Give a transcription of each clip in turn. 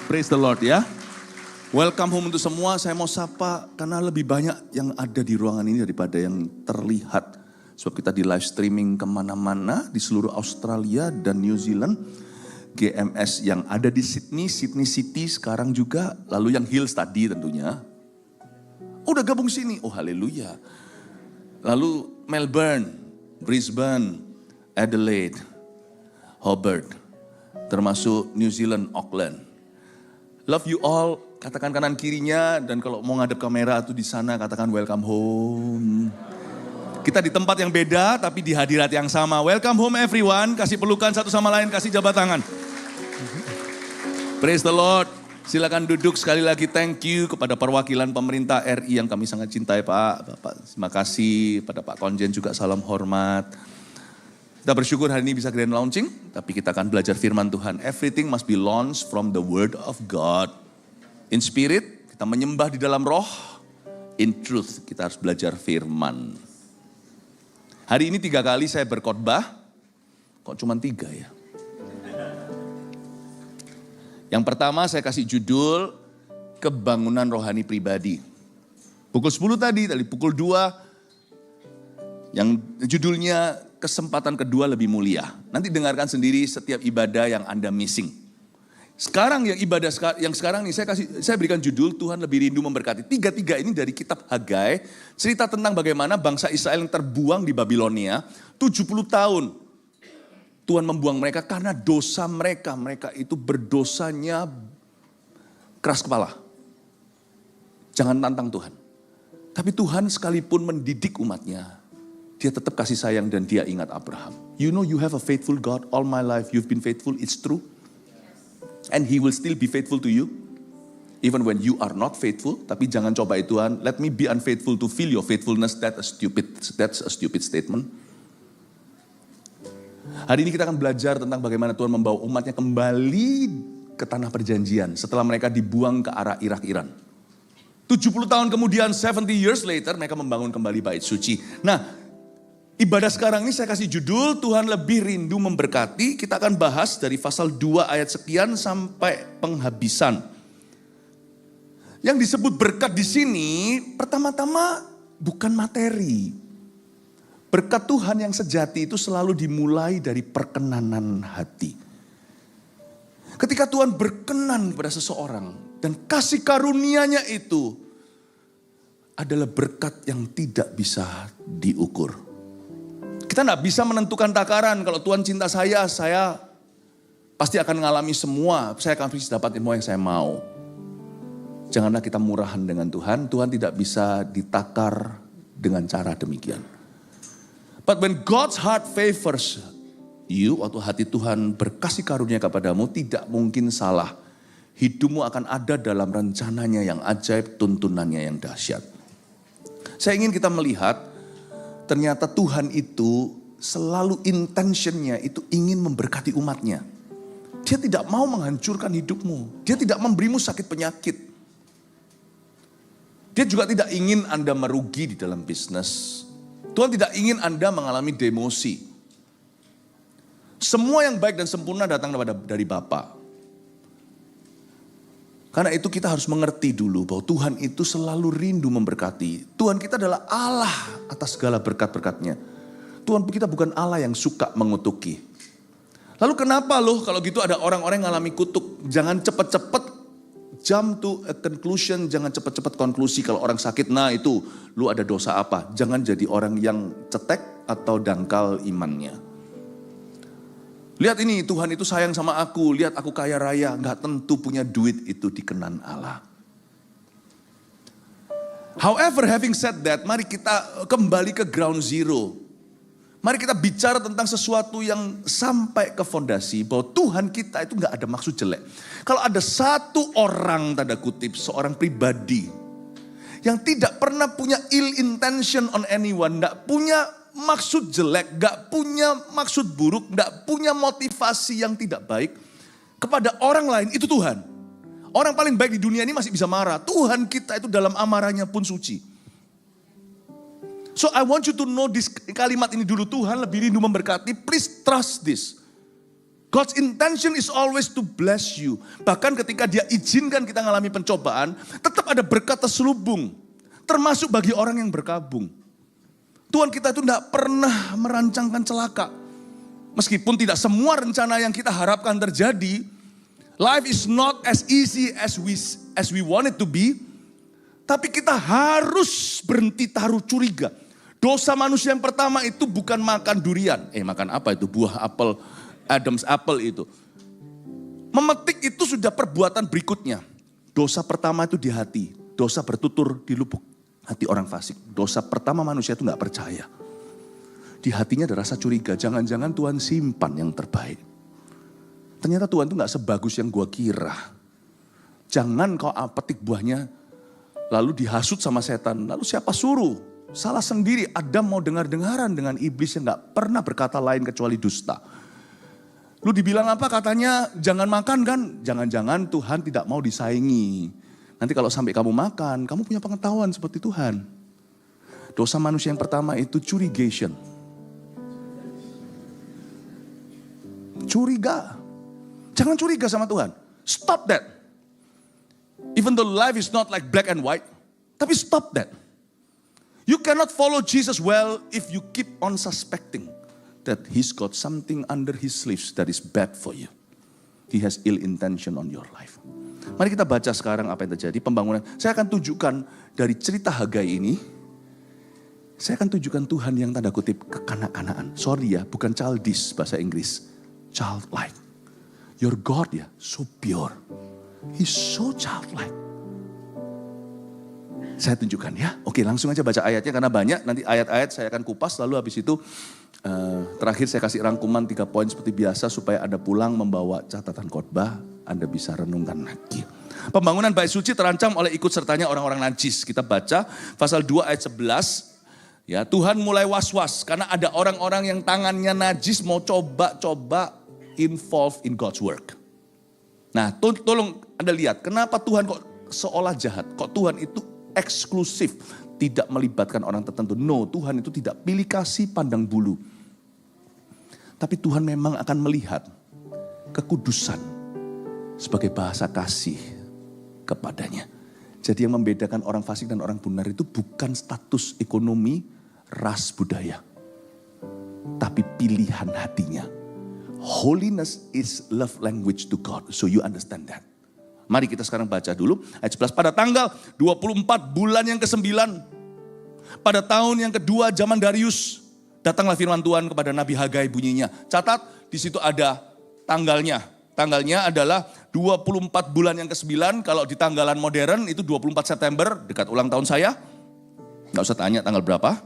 Praise the Lord ya. Welcome home untuk semua. Saya mau sapa karena lebih banyak yang ada di ruangan ini daripada yang terlihat. Sebab kita di live streaming kemana-mana di seluruh Australia dan New Zealand. GMS yang ada di Sydney, Sydney City sekarang juga. Lalu yang Hills tadi tentunya. Udah gabung sini, oh haleluya. Lalu Melbourne, Brisbane, Adelaide, Hobart. Termasuk New Zealand, Auckland. Love you all, katakan kanan kirinya, dan kalau mau ngadep kamera tuh di sana katakan welcome home. Kita di tempat yang beda tapi di hadirat yang sama. Welcome home everyone, kasih pelukan satu sama lain, kasih jabat tangan. Praise the Lord, silakan duduk sekali lagi. Thank you kepada perwakilan pemerintah RI yang kami sangat cintai Pak. Bapak, terima kasih pada Pak Konjen juga salam hormat. Kita bersyukur hari ini bisa grand launching, tapi kita akan belajar firman Tuhan. Everything must be launched from the word of God. In spirit, kita menyembah di dalam roh. In truth, kita harus belajar firman. Hari ini 3 kali saya berkhotbah. Kok cuma 3 ya? Yang pertama saya kasih judul, kebangunan rohani pribadi. Pukul 10 tadi pukul 2, yang judulnya kesempatan kedua lebih mulia. Nanti dengarkan sendiri setiap ibadah yang Anda missing. Sekarang yang ibadah yang sekarang nih saya berikan judul Tuhan lebih rindu memberkati. 3 ini dari kitab Hagai, cerita tentang bagaimana bangsa Israel yang terbuang di Babilonia 70 tahun. Tuhan membuang mereka karena dosa mereka. Mereka itu berdosanya keras kepala. Jangan tantang Tuhan. Tapi Tuhan sekalipun mendidik umatnya, Dia tetap kasih sayang dan Dia ingat Abraham. You know you have a faithful God. All my life you've been faithful. It's true. And He will still be faithful to you. Even when you are not faithful. Tapi jangan coba Tuhan. Let me be unfaithful to feel your faithfulness. That's a stupid statement. Hari ini kita akan belajar tentang bagaimana Tuhan membawa umatnya kembali ke tanah perjanjian. Setelah mereka dibuang ke arah Irak-Iran. 70 tahun kemudian, 70 years later, mereka membangun kembali bait suci. Nah, ibadah sekarang ini saya kasih judul, Tuhan lebih rindu memberkati. Kita akan bahas dari pasal 2 ayat sekian sampai penghabisan. Yang disebut berkat di sini, pertama-tama bukan materi. Berkat Tuhan yang sejati itu selalu dimulai dari perkenanan hati. Ketika Tuhan berkenan kepada seseorang dan kasih karunia-Nya itu adalah berkat yang tidak bisa diukur. Kita tidak bisa menentukan takaran. Kalau Tuhan cinta saya pasti akan mengalami semua. Saya akan bisa dapat semua yang saya mau. Janganlah kita murahan dengan Tuhan. Tuhan tidak bisa ditakar dengan cara demikian. But when God's heart favors you, waktu hati Tuhan berkasih karunia kepadamu, tidak mungkin salah. Hidupmu akan ada dalam rencananya yang ajaib, tuntunannya yang dahsyat. Saya ingin kita melihat, ternyata Tuhan itu selalu intentionnya itu ingin memberkati umatnya. Dia tidak mau menghancurkan hidupmu. Dia tidak memberimu sakit penyakit. Dia juga tidak ingin Anda merugi di dalam bisnis. Tuhan tidak ingin Anda mengalami demosi. Semua yang baik dan sempurna datang dari Bapa. Karena itu kita harus mengerti dulu bahwa Tuhan itu selalu rindu memberkati. Tuhan kita adalah Allah atas segala berkat-berkatnya. Tuhan kita bukan Allah yang suka mengutuki. Lalu kenapa loh kalau gitu ada orang-orang yang mengalami kutuk. Jangan cepat-cepat jump to a conclusion, jangan cepat-cepat konklusi kalau orang sakit, nah itu lu ada dosa apa. Jangan jadi orang yang cetek atau dangkal imannya. Lihat ini, Tuhan itu sayang sama aku, lihat aku kaya raya, gak tentu punya duit itu dikenan Allah. However, having said that, mari kita kembali ke ground zero. Mari kita bicara tentang sesuatu yang sampai ke fondasi bahwa Tuhan kita itu gak ada maksud jelek. Kalau ada satu orang, tanda kutip, seorang pribadi yang tidak pernah punya ill intention on anyone, gak punya maksud jelek, gak punya maksud buruk, gak punya motivasi yang tidak baik kepada orang lain, itu Tuhan. Orang paling baik di dunia ini masih bisa marah. Tuhan kita itu dalam amarahnya pun suci. So I want you to know this kalimat ini dulu. Tuhan lebih rindu memberkati. Please trust this. God's intention is always to bless you. Bahkan ketika dia izinkan kita mengalami pencobaan, tetap ada berkat terselubung. Termasuk bagi orang yang berkabung. Tuhan kita itu tidak pernah merancangkan celaka. Meskipun tidak semua rencana yang kita harapkan terjadi, life is not as easy as we want it to be. Tapi kita harus berhenti taruh curiga. Dosa manusia yang pertama itu bukan makan durian. Makan apa itu? Buah apel, Adam's apple itu. Memetik itu sudah perbuatan berikutnya. Dosa pertama itu di hati. Dosa bertutur di lubuk hati orang fasik. Dosa pertama manusia itu gak percaya. Di hatinya ada rasa curiga. Jangan-jangan Tuhan simpan yang terbaik. Ternyata Tuhan itu gak sebagus yang gua kira. Jangan kau petik buahnya, lalu dihasut sama setan. Lalu siapa suruh? Salah sendiri. Adam mau dengar-dengaran dengan iblis yang gak pernah berkata lain kecuali dusta. Lu dibilang apa? Katanya jangan makan kan? Jangan-jangan Tuhan tidak mau disaingi. Nanti kalau sampai kamu makan, kamu punya pengetahuan seperti Tuhan. Dosa manusia yang pertama itu curigation. Curiga. Jangan curiga sama Tuhan. Stop that. Even though life is not like black and white. Tapi stop that. You cannot follow Jesus well if you keep on suspecting that he's got something under his sleeves that is bad for you. He has ill intention on your life. Mari kita baca sekarang apa yang terjadi. Pembangunan. Saya akan tunjukkan dari cerita Hagai ini. Saya akan tunjukkan Tuhan yang tanda kutip kekanak-kanaan. Sorry ya, bukan childish bahasa Inggris. Childlike. Your God ya, so pure. He's so childlike. Saya tunjukkan ya. Oke, langsung aja baca ayatnya karena banyak. Nanti ayat-ayat saya akan kupas. Lalu habis itu terakhir saya kasih rangkuman 3 poin seperti biasa. Supaya Anda pulang membawa catatan khotbah. Anda bisa renungkan lagi. Pembangunan bait suci terancam oleh ikut sertanya orang-orang najis. Kita baca pasal 2 ayat 11. Ya, Tuhan mulai was-was. Karena ada orang-orang yang tangannya najis mau coba-coba involved in God's work. Nah, tolong Anda lihat. Kenapa Tuhan kok seolah jahat? Kok Tuhan itu eksklusif, tidak melibatkan orang tertentu. No, Tuhan itu tidak pilih kasih pandang bulu. Tapi Tuhan memang akan melihat kekudusan sebagai bahasa kasih kepadanya. Jadi yang membedakan orang fasik dan orang benar itu bukan status ekonomi, ras, budaya. Tapi pilihan hatinya. Holiness is love language to God. So you understand that. Mari kita sekarang baca dulu ayat 11. Pada tanggal 24 bulan yang ke-9. Pada tahun yang kedua zaman Darius. Datanglah firman Tuhan kepada Nabi Hagai bunyinya. Catat di situ ada tanggalnya. Tanggalnya adalah 24 bulan yang ke-9. Kalau di tanggalan modern itu 24 September. Dekat ulang tahun saya. Gak usah tanya tanggal berapa.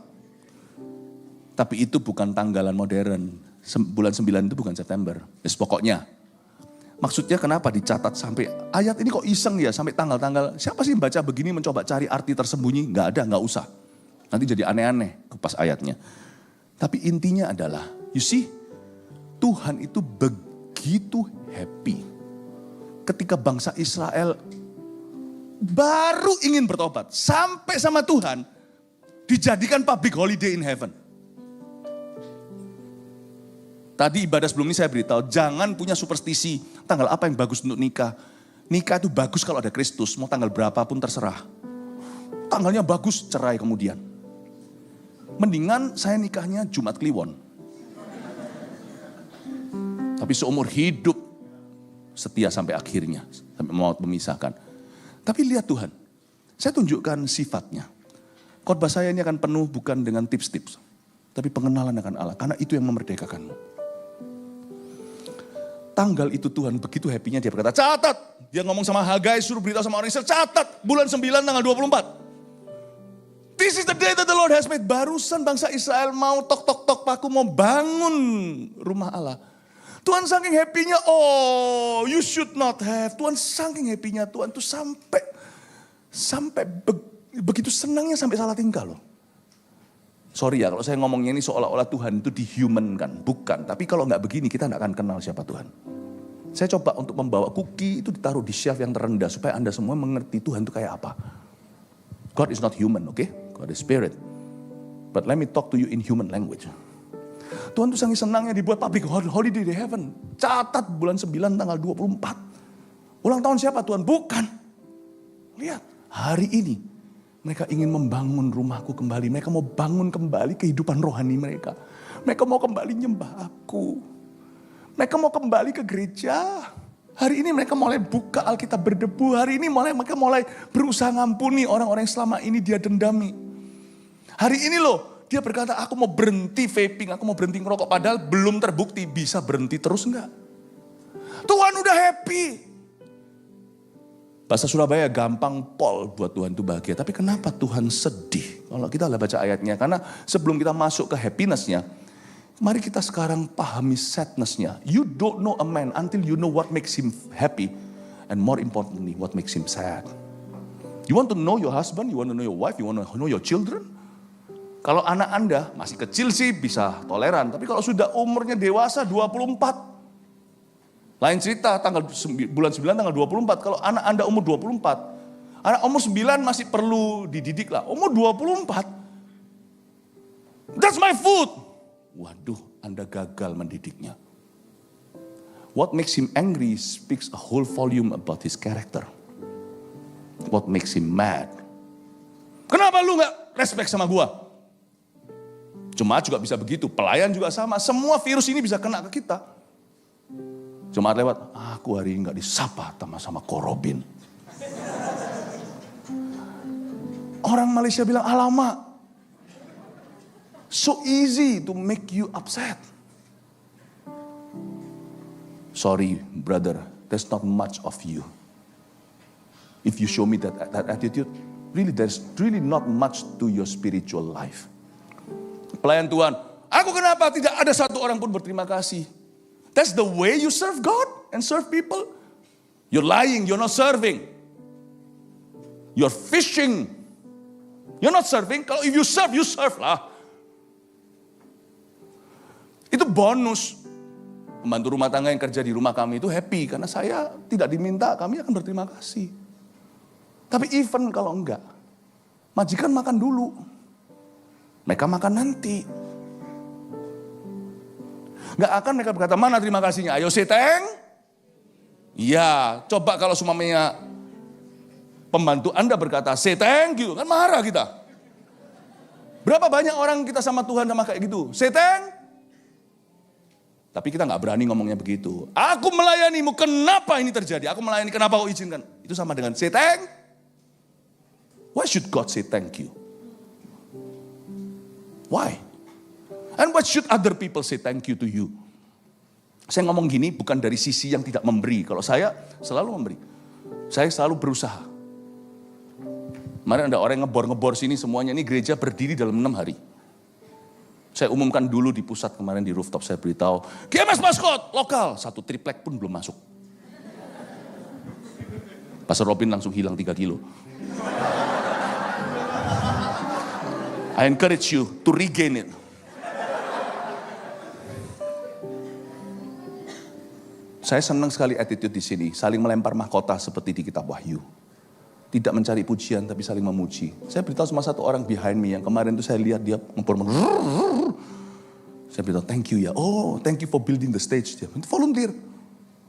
Tapi itu bukan tanggalan modern. Bulan 9 itu bukan September. Pokoknya. Maksudnya kenapa dicatat sampai ayat ini kok iseng ya sampai tanggal-tanggal. Siapa sih yang baca begini mencoba cari arti tersembunyi? Gak ada, gak usah. Nanti jadi aneh-aneh kupas ayatnya. Tapi intinya adalah, you see, Tuhan itu begitu happy. Ketika bangsa Israel baru ingin bertobat. Sampai sama Tuhan dijadikan public holiday in heaven. Tadi ibadah sebelum ini saya beritahu, jangan punya superstisi. Tanggal apa yang bagus untuk nikah? Nikah itu bagus kalau ada Kristus, mau tanggal berapapun terserah. Tanggalnya bagus, cerai kemudian. Mendingan saya nikahnya Jumat Kliwon. Tapi seumur hidup setia sampai akhirnya, sampai maut memisahkan. Tapi lihat Tuhan, saya tunjukkan sifatnya. Khotbah saya ini akan penuh bukan dengan tips-tips, tapi pengenalan akan Allah, karena itu yang memerdekakanmu. Tanggal itu Tuhan begitu happy-nya dia berkata, catat. Dia ngomong sama Hagai, suruh beritahu sama orang Israel, catat bulan 9 tanggal 24. This is the day that the Lord has made. Barusan bangsa Israel mau tok paku mau bangun rumah Allah. Tuhan saking happy-nya, oh you should not have. Tuhan saking happy-nya, Tuhan tuh sampai begitu senangnya sampai salah tingkah loh. Sorry ya kalau saya ngomongnya ini seolah-olah Tuhan itu dihumankan. Bukan, tapi kalau nggak begini kita nggak akan kenal siapa Tuhan. Saya coba untuk membawa cookie itu ditaruh di shelf yang terendah. Supaya Anda semua mengerti Tuhan itu kayak apa. God is not human, okay? God is spirit. But let me talk to you in human language. Tuhan tuh sangat senangnya dibuat public holiday di heaven. Catat bulan 9 tanggal 24. Ulang tahun siapa Tuhan? Bukan. Lihat, hari ini mereka ingin membangun rumahku kembali. Mereka mau bangun kembali kehidupan rohani mereka. Mereka mau kembali nyembah aku. Mereka mau kembali ke gereja. Hari ini mereka mulai buka Alkitab berdebu. Hari ini mereka mulai berusaha ngampuni orang-orang yang selama ini dia dendami. Hari ini loh, dia berkata aku mau berhenti vaping, aku mau berhenti ngerokok. Padahal belum terbukti bisa berhenti terus enggak. Tuhan udah happy. Bahasa Surabaya gampang pol buat Tuhan itu bahagia. Tapi kenapa Tuhan sedih? Kalau kita baca ayatnya. Karena sebelum kita masuk ke happiness-nya, mari kita sekarang pahami sadness-nya. You don't know a man until you know what makes him happy. And more importantly, what makes him sad. You want to know your husband, you want to know your wife, you want to know your children. Kalau anak Anda masih kecil sih bisa toleran. Tapi kalau sudah umurnya dewasa 24. Lain cerita bulan 9 tanggal 24. Kalau anak Anda umur 24. Anak umur 9 masih perlu dididik lah. Umur 24. That's my food. Waduh, Anda gagal mendidiknya. What makes him angry speaks a whole volume about his character. What makes him mad. Kenapa lu gak respect sama gua? Jemaat juga bisa begitu, pelayan juga sama. Semua virus ini bisa kena ke kita. Jemaat lewat, aku hari ini gak disapa sama Korobin. Orang Malaysia bilang, alamak. So easy to make you upset. Sorry brother, there's not much of you. If you show me that attitude, really there's really not much to your spiritual life. Pelayan Tuhan, aku kenapa tidak ada satu orang pun berterima kasih? That's the way you serve God and serve people. You're lying, you're not serving. You're fishing. You're not serving. Kalau if you serve lah. Itu bonus. Pembantu rumah tangga yang kerja di rumah kami itu happy. Karena saya tidak diminta, kami akan berterima kasih. Tapi even kalau enggak, majikan makan dulu. Mereka makan nanti. Gak akan mereka berkata, mana terima kasihnya? Ayo say thank. Iya, coba kalau semuanya pembantu Anda berkata, say thank you. Kan marah kita. Berapa banyak orang kita sama Tuhan sama kayak gitu? Say thank. Tapi kita gak berani ngomongnya begitu. Aku melayanimu, kenapa ini terjadi? Aku melayani, kenapa kau izinkan? Itu sama dengan say thank. Why should God say thank you? Why? And what should other people say thank you to you? Saya ngomong gini bukan dari sisi yang tidak memberi. Kalau saya selalu memberi. Saya selalu berusaha. Kemarin ada orang ngebor sini semuanya. Ini gereja berdiri dalam 6 hari. Saya umumkan dulu di pusat kemarin di rooftop. Saya beritahu, GMS Maskot lokal. 1 triplek pun belum masuk. Pastor Robin langsung hilang 3 kilo. I encourage you to regain it. Saya senang sekali attitude di sini, saling melempar mahkota seperti di kitab Wahyu. Tidak mencari pujian tapi saling memuji. Saya beritahu sama satu orang behind me yang kemarin itu saya lihat dia ngepor. Saya beritahu thank you ya. Oh, thank you for building the stage. Dia volunteer.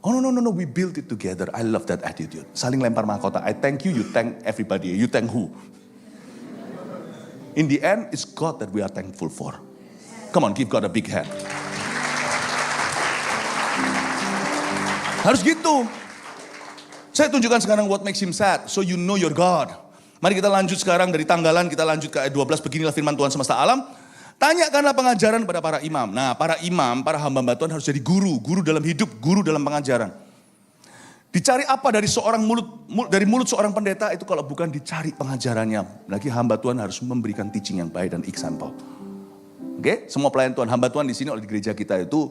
Oh no, we built it together. I love that attitude. Saling lempar mahkota. I thank you, you thank everybody. You thank who? In the end, it's God that we are thankful for. Come on, give God a big hand. Harus gitu. Saya tunjukkan sekarang what makes him sad. So you know your God. Mari kita lanjut sekarang dari tanggalan. Kita lanjut ke ayat 12. Beginilah firman Tuhan semesta alam. Tanyakanlah pengajaran pada para imam. Nah, para imam, para hamba Tuhan harus jadi guru. Guru dalam hidup, guru dalam pengajaran. Dicari apa dari mulut seorang pendeta itu kalau bukan dicari pengajarannya. Lagi hamba Tuhan harus memberikan teaching yang baik dan example. Oke, semua pelayan Tuhan, hamba Tuhan di sini oleh di gereja kita itu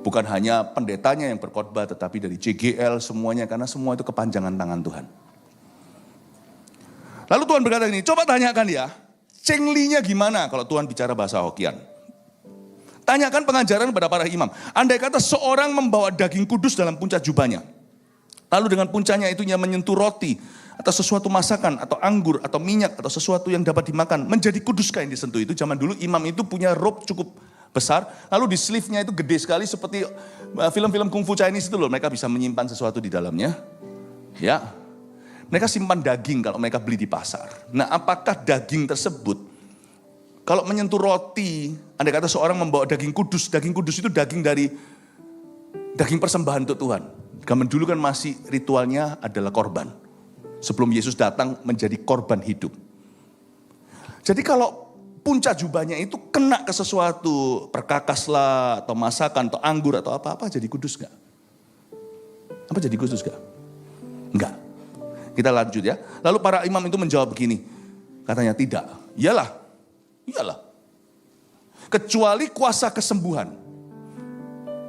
bukan hanya pendetanya yang berkhotbah, tetapi dari JGL semuanya, karena semua itu kepanjangan tangan Tuhan. Lalu Tuhan berkata ini, coba tanyakan ya, cenglinya gimana kalau Tuhan bicara bahasa Hokian? Tanyakan pengajaran pada para imam. Andai kata seorang membawa daging kudus dalam puncak jubahnya, lalu dengan puncaknya itunya menyentuh roti, atau sesuatu masakan, atau anggur, atau minyak, atau sesuatu yang dapat dimakan, menjadi kuduskah yang disentuh itu? Zaman dulu imam itu punya robe cukup besar. Lalu di sleeve-nya itu gede sekali seperti film-film kungfu Chinese itu loh. Mereka bisa menyimpan sesuatu di dalamnya. Ya, mereka simpan daging kalau mereka beli di pasar. Nah, apakah daging tersebut kalau menyentuh roti, andai kata seorang membawa daging kudus itu daging persembahan untuk Tuhan. Zaman dulu kan masih ritualnya adalah korban. Sebelum Yesus datang menjadi korban hidup. Jadi kalau puncak jubahnya itu kena ke sesuatu, perkakas lah, atau masakan, atau anggur, atau apa-apa, jadi kudus gak? Apa jadi kudus gak? Enggak. Kita lanjut ya. Lalu para imam itu menjawab begini. Katanya tidak. Iyalah. Kecuali kuasa kesembuhan.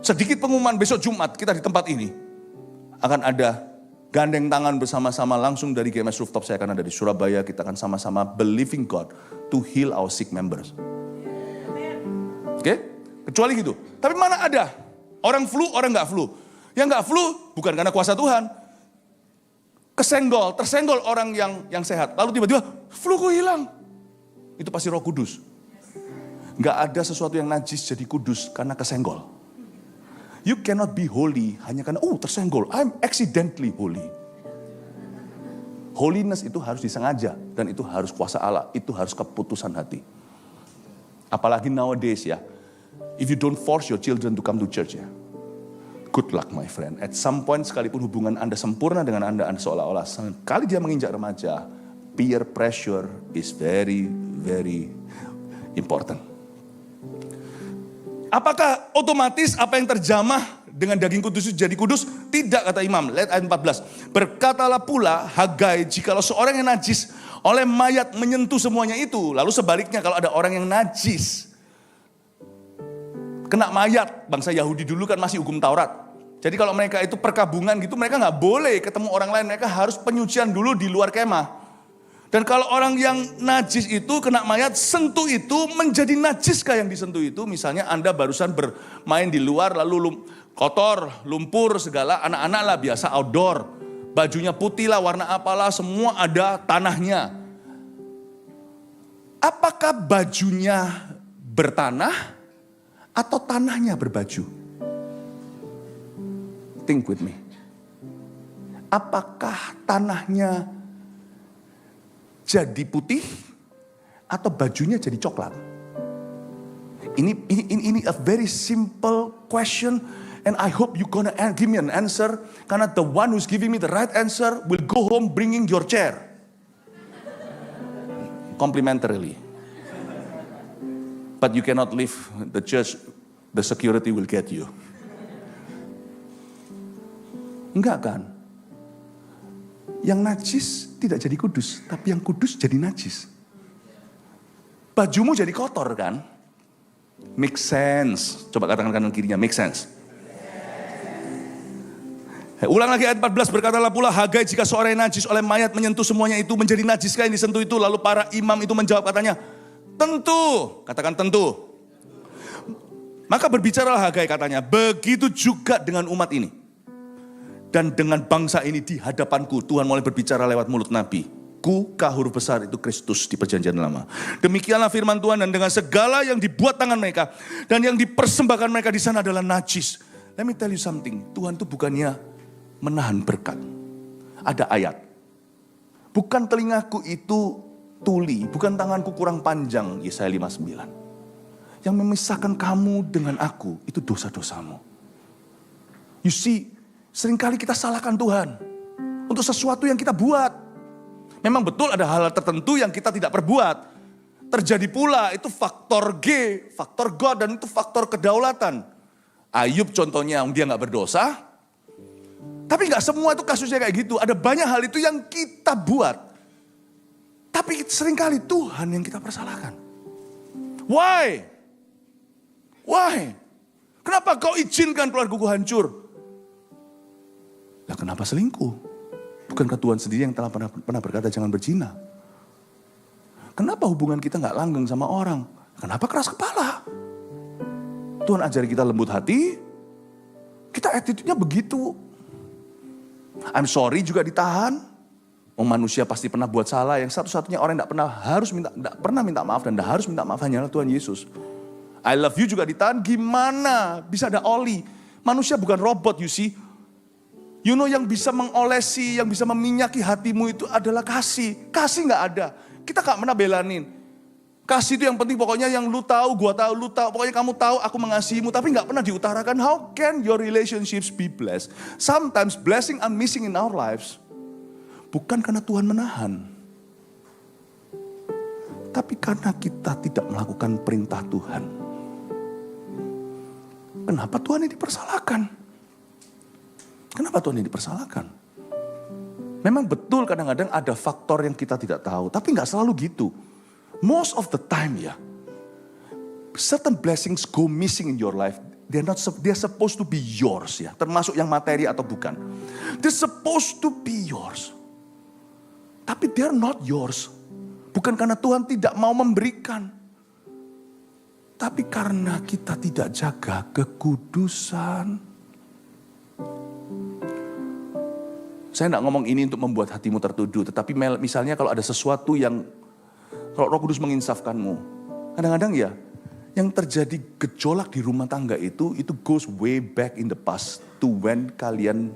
Sedikit pengumuman besok Jumat kita di tempat ini. Akan ada gandeng tangan bersama-sama langsung dari GMS Rooftop. Saya akan ada di Surabaya. Kita akan sama-sama believing God to heal our sick members. Oke? Kecuali gitu. Tapi mana ada? Orang flu, orang gak flu. Yang gak flu bukan karena kuasa Tuhan. Tersenggol orang yang sehat. Lalu tiba-tiba flu kok hilang. Itu pasti Roh Kudus. Gak ada sesuatu yang najis jadi kudus karena kesenggol. You cannot be holy hanya karena tersenggol. I'm accidentally holy. Holiness itu harus disengaja dan itu harus kuasa Allah, itu harus keputusan hati. Apalagi nowadays ya. If you don't force your children to come to church ya. Good luck my friend. At some point sekalipun hubungan Anda sempurna dengan Anda seolah-olah sekali dia menginjak remaja, peer pressure is very very important. Apakah otomatis apa yang terjamah dengan daging kudus itu jadi kudus? Tidak, kata imam. Lihat ayat 14. Berkatalah pula Hagai, jikalau seorang yang najis oleh mayat menyentuh semuanya itu. Lalu sebaliknya kalau ada orang yang najis kena mayat. Bangsa Yahudi dulu kan masih hukum Taurat. Jadi kalau mereka itu perkabungan gitu, mereka gak boleh ketemu orang lain. Mereka harus penyucian dulu di luar kemah. Dan kalau orang yang najis itu kena mayat, sentuh itu menjadi najiskah yang disentuh itu? Misalnya Anda barusan bermain di luar lalu kotor, lumpur segala, anak-anak lah biasa outdoor. Bajunya putih lah, warna apalah, semua ada tanahnya. Apakah bajunya bertanah atau tanahnya berbaju? Think with me. Apakah tanahnya jadi putih atau bajunya jadi coklat? Ini a very simple question and I hope you gonna give me an answer karena the one who's giving me the right answer will go home bringing your chair. Complimentarily. But you cannot leave the church, the security will get you. Enggak kan? Yang najis tidak jadi kudus, tapi yang kudus jadi najis. Bajumu jadi kotor kan? Make sense. Coba katakan kanan kirinya, make sense. Ulang lagi ayat 14, berkatalah pula Hagai, jika seorang yang najis oleh mayat menyentuh semuanya itu menjadi najiskah yang disentuh itu? Lalu para imam itu menjawab katanya, tentu. Katakan tentu. Maka berbicaralah Hagai katanya, begitu juga dengan umat ini. Dan dengan bangsa ini di hadapanku, Tuhan mulai berbicara lewat mulut Nabi. Huruf besar itu Kristus di perjanjian lama. Demikianlah firman Tuhan, dan dengan segala yang dibuat tangan mereka dan yang dipersembahkan mereka di sana adalah najis. Let me tell you something. Tuhan itu bukannya menahan berkat. Ada ayat. Bukan telingaku itu tuli, bukan tanganku kurang panjang, Yesaya 59. Yang memisahkan kamu dengan aku itu dosa-dosamu. You see, seringkali kita salahkan Tuhan untuk sesuatu yang kita buat. Memang betul ada hal-hal tertentu yang kita tidak perbuat. Terjadi pula itu faktor G, faktor God, dan itu faktor kedaulatan. Ayub contohnya, dia gak berdosa. Tapi gak semua itu kasusnya kayak gitu. Ada banyak hal itu yang kita buat. Tapi seringkali Tuhan yang kita persalahkan. Why? Kenapa kau izinkan keluargaku hancur? Lah kenapa selingkuh? Bukankah Tuhan sendiri yang telah pernah berkata jangan berzina? Kenapa hubungan kita gak langgeng sama orang? Kenapa keras kepala? Tuhan ajari kita lembut hati, kita attitude-nya begitu. I'm sorry juga ditahan. Manusia pasti pernah buat salah. Yang satu-satunya orang yang tidak pernah minta maaf dan tidak harus minta maaf hanyalah Tuhan Yesus. I love you juga ditahan, gimana bisa ada oli? Manusia bukan robot, you see. You know, yang bisa mengolesi, yang bisa meminyaki hatimu itu adalah kasih. Kasih gak ada. Kita gak pernah belanin. Kasih itu yang penting, pokoknya yang lu tahu, gua tahu, lu tahu. Pokoknya kamu tahu, aku mengasihimu. Tapi gak pernah diutarakan, how can your relationships be blessed? Sometimes blessing are missing in our lives. Bukan karena Tuhan menahan. Tapi karena kita tidak melakukan perintah Tuhan. Kenapa Tuhan ini dipersalahkan? Kenapa Tuhan ini dipersalahkan? Memang betul kadang-kadang ada faktor yang kita tidak tahu. Tapi gak selalu gitu. Most of the time ya. Certain blessings go missing in your life. They're supposed to be yours ya. Termasuk yang materi atau bukan. They're supposed to be yours. Tapi they're not yours. Bukan karena Tuhan tidak mau memberikan. Tapi karena kita tidak jaga kekudusan. Saya tidak ngomong ini untuk membuat hatimu tertuduh. Tetapi misalnya kalau ada sesuatu yang, kalau Roh Kudus menginsafkanmu. Kadang-kadang ya, yang terjadi gejolak di rumah tangga itu goes way back in the past to when kalian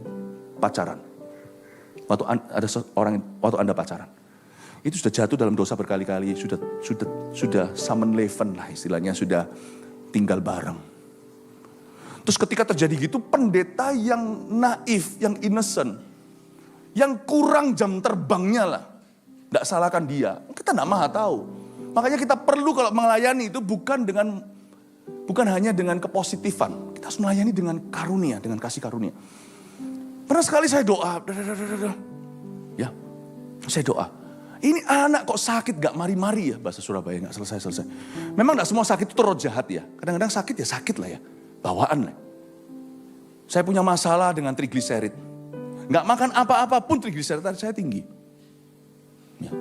pacaran. Waktu Anda pacaran. Itu sudah jatuh dalam dosa berkali-kali, sudah samenleven lah istilahnya, sudah tinggal bareng. Terus ketika terjadi gitu, pendeta yang naif, yang innocent, yang kurang jam terbangnya lah. Tidak salahkan dia. Kita tidak maha tahu. Makanya kita perlu kalau melayani itu bukan hanya dengan kepositifan. Kita harus melayani dengan karunia, dengan kasih karunia. Pernah sekali saya doa. Ya, saya doa. Ini anak kok sakit gak mari-mari ya. Bahasa Surabaya gak selesai-selesai. Memang gak semua sakit itu roh jahat ya. Kadang-kadang sakit ya sakit lah ya. Bawaan lah. Saya punya masalah dengan trigliserid. Nggak makan apa-apa pun trigliserid saya tinggi. Ya.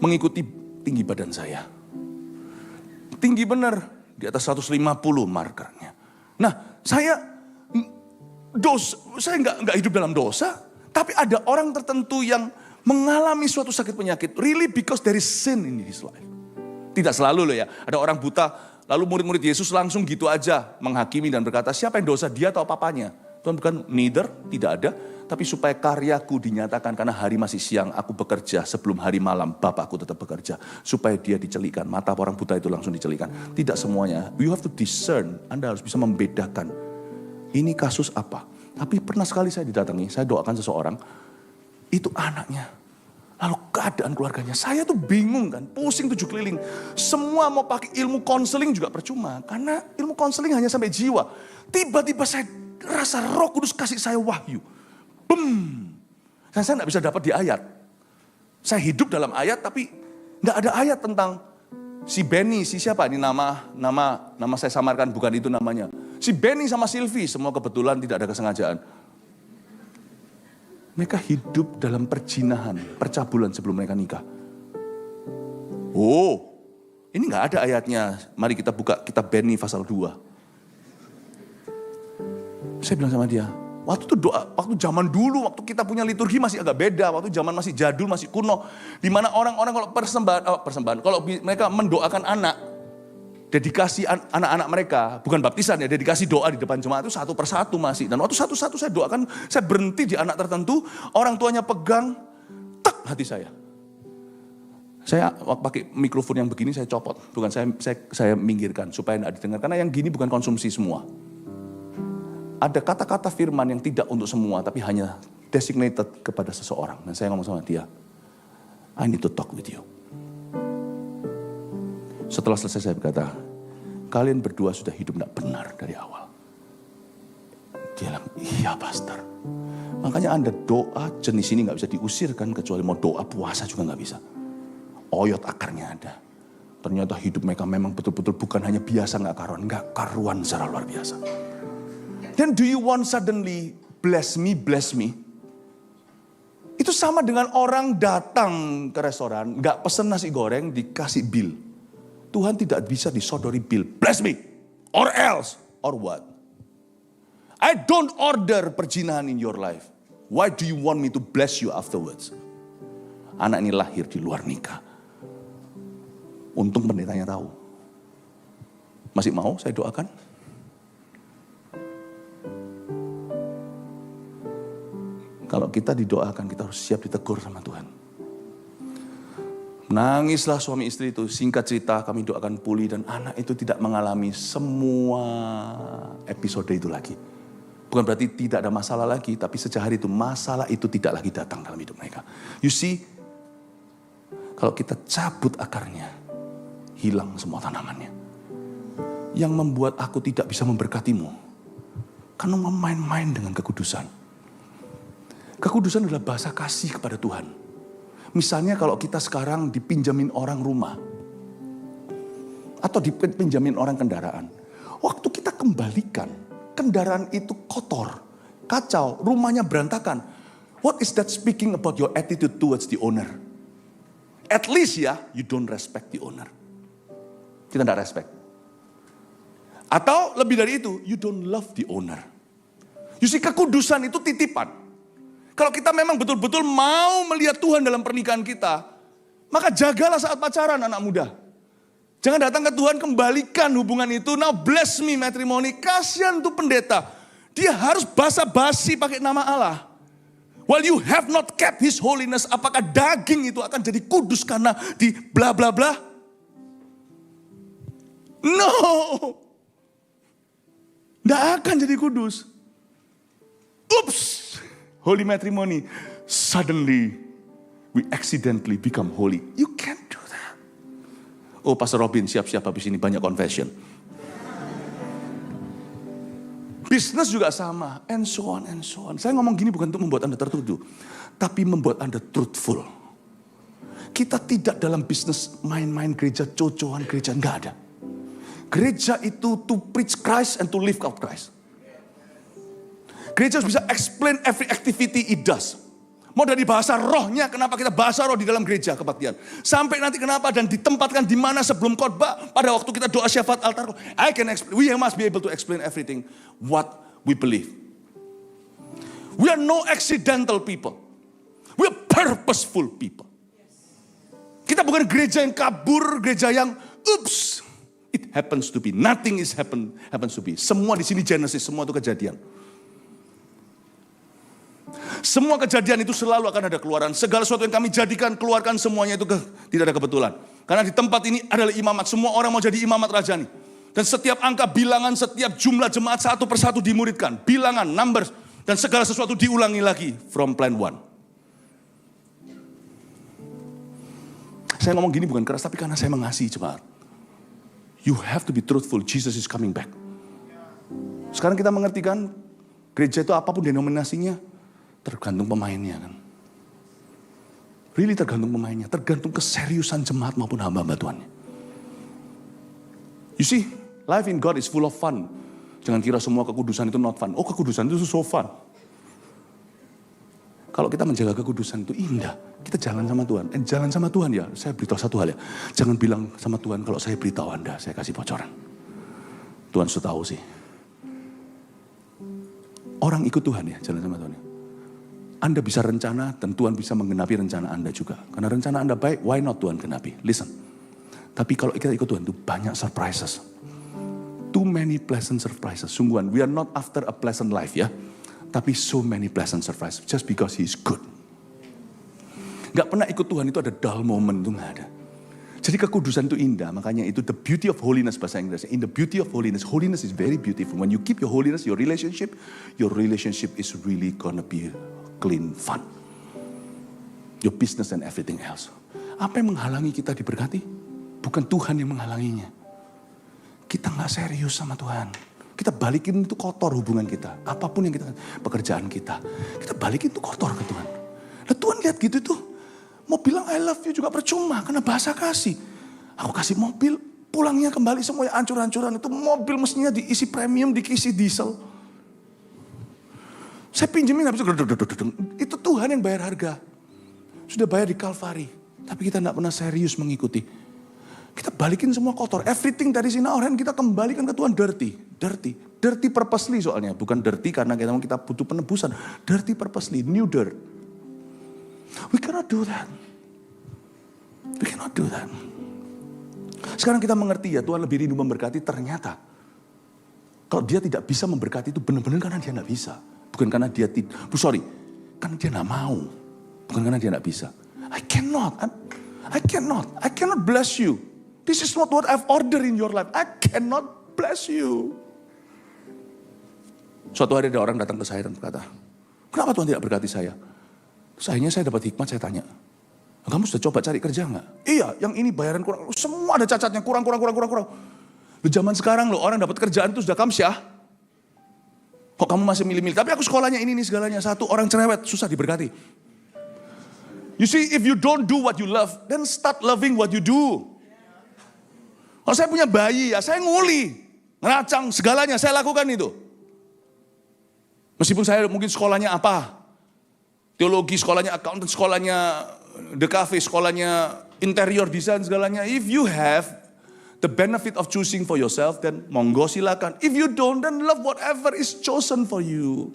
Mengikuti tinggi badan saya. Tinggi benar. Di atas 150 markernya. Nah saya nggak hidup dalam dosa. Tapi ada orang tertentu yang mengalami suatu sakit penyakit. Really because there is sin in his life. Tidak selalu loh ya. Ada orang buta. Lalu murid-murid Yesus langsung gitu aja menghakimi dan berkata siapa yang dosa, dia atau papanya. Tuhan bukan neither, tidak ada. Tapi supaya karyaku dinyatakan karena hari masih siang aku bekerja sebelum hari malam Bapakku tetap bekerja. Supaya dia dicelikan, mata orang buta itu langsung dicelikan. Tidak semuanya, you have to discern, Anda harus bisa membedakan. Ini kasus apa? Tapi pernah sekali saya didatangi, saya doakan seseorang. Itu anaknya, lalu keadaan keluarganya. Saya tuh bingung kan, pusing 7 keliling. Semua mau pakai ilmu konseling juga percuma. Karena ilmu konseling hanya sampai jiwa. Tiba-tiba saya rasa Roh Kudus kasih saya wahyu. Dan saya tidak bisa dapat di ayat. Saya hidup dalam ayat tapi tidak ada ayat tentang si Benny, si siapa ini nama saya samarkan bukan itu namanya. Si Benny sama Sylvie semua kebetulan tidak ada kesengajaan. Mereka hidup dalam perjinahan, percabulan sebelum mereka nikah. Oh, ini nggak ada ayatnya. Mari kita buka kitab Benny pasal 2. Saya bilang sama dia, waktu itu doa, waktu zaman dulu, waktu kita punya liturgi masih agak beda. Waktu zaman masih jadul, masih kuno. Di mana orang-orang kalau persembahan, kalau mereka mendoakan anak, dedikasi anak-anak mereka, bukan baptisan ya, dedikasi doa di depan jemaat itu satu persatu masih. Dan waktu satu-satu saya doakan, saya berhenti di anak tertentu, orang tuanya pegang, tek hati saya. Saya pakai mikrofon yang begini saya copot, bukan saya minggirkan supaya tidak didengar. Karena yang gini bukan konsumsi semua. Ada kata-kata firman yang tidak untuk semua, tapi hanya designated kepada seseorang. Dan saya ngomong sama dia, I need to talk with you. Setelah selesai saya berkata, kalian berdua sudah hidup tidak benar dari awal. Dia bilang, iya pastor. Makanya Anda doa jenis ini gak bisa diusirkan, kecuali mau doa puasa juga gak bisa. Oyot akarnya ada. Ternyata hidup mereka memang betul-betul bukan hanya biasa gak karuan. Gak karuan secara luar biasa. Then do you want suddenly bless me? Itu sama dengan orang datang ke restoran, gak pesen nasi goreng, dikasih bill. Tuhan tidak bisa disodori bill. Bless me, or else, or what? I don't order perjinahan in your life. Why do you want me to bless you afterwards? Anak ini lahir di luar nikah. Untung pendetanya tahu. Masih mau saya doakan? Kalau kita didoakan, kita harus siap ditegur sama Tuhan. Nangislah suami istri itu. Singkat cerita, kami doakan pulih dan anak itu tidak mengalami semua episode itu lagi. Bukan berarti tidak ada masalah lagi, tapi sejak hari itu masalah itu tidak lagi datang dalam hidup mereka. You see, kalau kita cabut akarnya, hilang semua tanamannya. Yang membuat aku tidak bisa memberkatimu, karena main-main dengan kekudusan. Kekudusan adalah bahasa kasih kepada Tuhan. Misalnya kalau kita sekarang dipinjamin orang rumah, atau dipinjamin orang kendaraan. Waktu kita kembalikan, kendaraan itu kotor, kacau, rumahnya berantakan. What is that speaking about your attitude towards the owner? At least ya, you don't respect the owner. Kita tidak respect. Atau lebih dari itu, you don't love the owner. You see, kekudusan itu titipan. Kalau kita memang betul-betul mau melihat Tuhan dalam pernikahan kita, maka jagalah saat pacaran anak muda. Jangan datang ke Tuhan, kembalikan hubungan itu. Now bless me matrimony. Kasihan tuh pendeta. Dia harus basa-basi pakai nama Allah. While you have not kept his holiness, apakah daging itu akan jadi kudus karena di bla bla bla? No. Tidak akan jadi kudus. Oops. Holy matrimony. Suddenly, we accidentally become holy. You can't do that. Oh, Pastor Robin, siap-siap habis ini banyak confession. Bisnis juga sama. And so on, and so on. Saya ngomong gini bukan untuk membuat Anda tertuduh. Tapi membuat Anda truthful. Kita tidak dalam bisnis main-main gereja, cocokan gereja. Enggak ada. Gereja itu to preach Christ and to live out Christ. Gereja harus bisa explain every activity it does. Mau dari bahasa rohnya, kenapa kita bahasa roh di dalam gereja kebaktian. Sampai nanti kenapa dan ditempatkan di mana sebelum khotbah. Pada waktu kita doa syafaat altar. We must be able to explain everything what we believe. We are no accidental people. We are purposeful people. Kita bukan gereja yang kabur, gereja yang oops. It happens to be. Nothing is happens to be. Semua di sini Genesis, semua itu kejadian. Semua kejadian itu selalu akan ada keluaran. Segala sesuatu yang kami jadikan, keluarkan semuanya itu tidak ada kebetulan. Karena di tempat ini adalah imamat. Semua orang mau jadi imamat rajani. Dan setiap angka, bilangan, setiap jumlah jemaat satu persatu dimuridkan. Bilangan, numbers. Dan segala sesuatu diulangi lagi from plan one. Saya ngomong gini bukan keras, tapi karena saya mengasihi jemaat. You have to be truthful, Jesus is coming back. Sekarang kita mengerti kan, gereja itu apapun denominasinya, tergantung pemainnya kan. Really tergantung pemainnya. Tergantung keseriusan jemaat maupun hamba-hamba Tuhan. You see, life in God is full of fun. Jangan kira semua kekudusan itu not fun. Oh, kekudusan itu so fun. Kalau kita menjaga kekudusan itu indah. Kita jalan sama Tuhan. Jalan sama Tuhan ya. Saya beritahu satu hal ya. Jangan bilang sama Tuhan kalau saya beritahu Anda, saya kasih bocoran. Tuhan sudah tahu sih. Orang ikut Tuhan ya, jalan sama Tuhan ya. Anda bisa rencana dan Tuhan bisa menggenapi rencana Anda juga. Karena rencana Anda baik, why not Tuhan genapi? Listen. Tapi kalau kita ikut Tuhan itu banyak surprises. Too many pleasant surprises. Sungguhan, we are not after a pleasant life ya. Tapi so many pleasant surprises. Just because he is good. Gak pernah ikut Tuhan itu ada dull moment, itu gak ada. Jadi kekudusan itu indah. Makanya itu the beauty of holiness bahasa Inggrisnya. In the beauty of holiness, holiness is very beautiful. When you keep your holiness, your relationship is really gonna be clean, fun. Your business and everything else. Apa yang menghalangi kita diberkati? Bukan Tuhan yang menghalanginya. Kita gak serius sama Tuhan. Kita balikin itu kotor hubungan kita. Apapun yang kita, pekerjaan kita. Kita balikin itu kotor ke Tuhan. Nah Tuhan lihat gitu tuh. Mau bilang I love you juga percuma. Karena bahasa kasih. Aku kasih mobil, pulangnya kembali semuanya hancur-hancuran. Itu mobil mestinya diisi premium, diisi diesel. Saya pinjemin habis itu Tuhan yang bayar harga. Sudah bayar di Kalvari. Tapi kita tidak pernah serius mengikuti. Kita balikin semua kotor. Everything dari sini orang kita kembalikan ke Tuhan dirty. Dirty purposely soalnya. Bukan dirty karena kita butuh penebusan. Dirty purposely. New dirt. We cannot do that. We cannot do that. Sekarang kita mengerti ya, Tuhan lebih rindu memberkati. Ternyata kalau dia tidak bisa memberkati itu benar-benar karena dia tidak bisa. Bukan karena dia karena dia tidak mau. Bukan karena dia tidak bisa. I cannot bless you. This is not what I've ordered in your life. I cannot bless you. Suatu hari ada orang datang ke saya dan berkata, kenapa Tuhan tidak berkati saya? Terus akhirnya saya dapat hikmat, saya tanya, kamu sudah coba cari kerja nggak? Iya, yang ini bayaran kurang, semua ada cacatnya, kurang. Di zaman sekarang loh, orang dapat kerjaan itu sudah kamsyah. Kok kamu masih milih-milih? Tapi aku sekolahnya ini segalanya. Satu, orang cerewet, susah diberkati. You see, if you don't do what you love, then start loving what you do. Kalau saya punya bayi ya, saya nguli, ngeracang segalanya, saya lakukan itu. Meskipun saya mungkin sekolahnya apa? Teologi, sekolahnya accountant, sekolahnya DKV, sekolahnya interior design, segalanya. If you have the benefit of choosing for yourself, then monggo silakan. If you don't, then love whatever is chosen for you.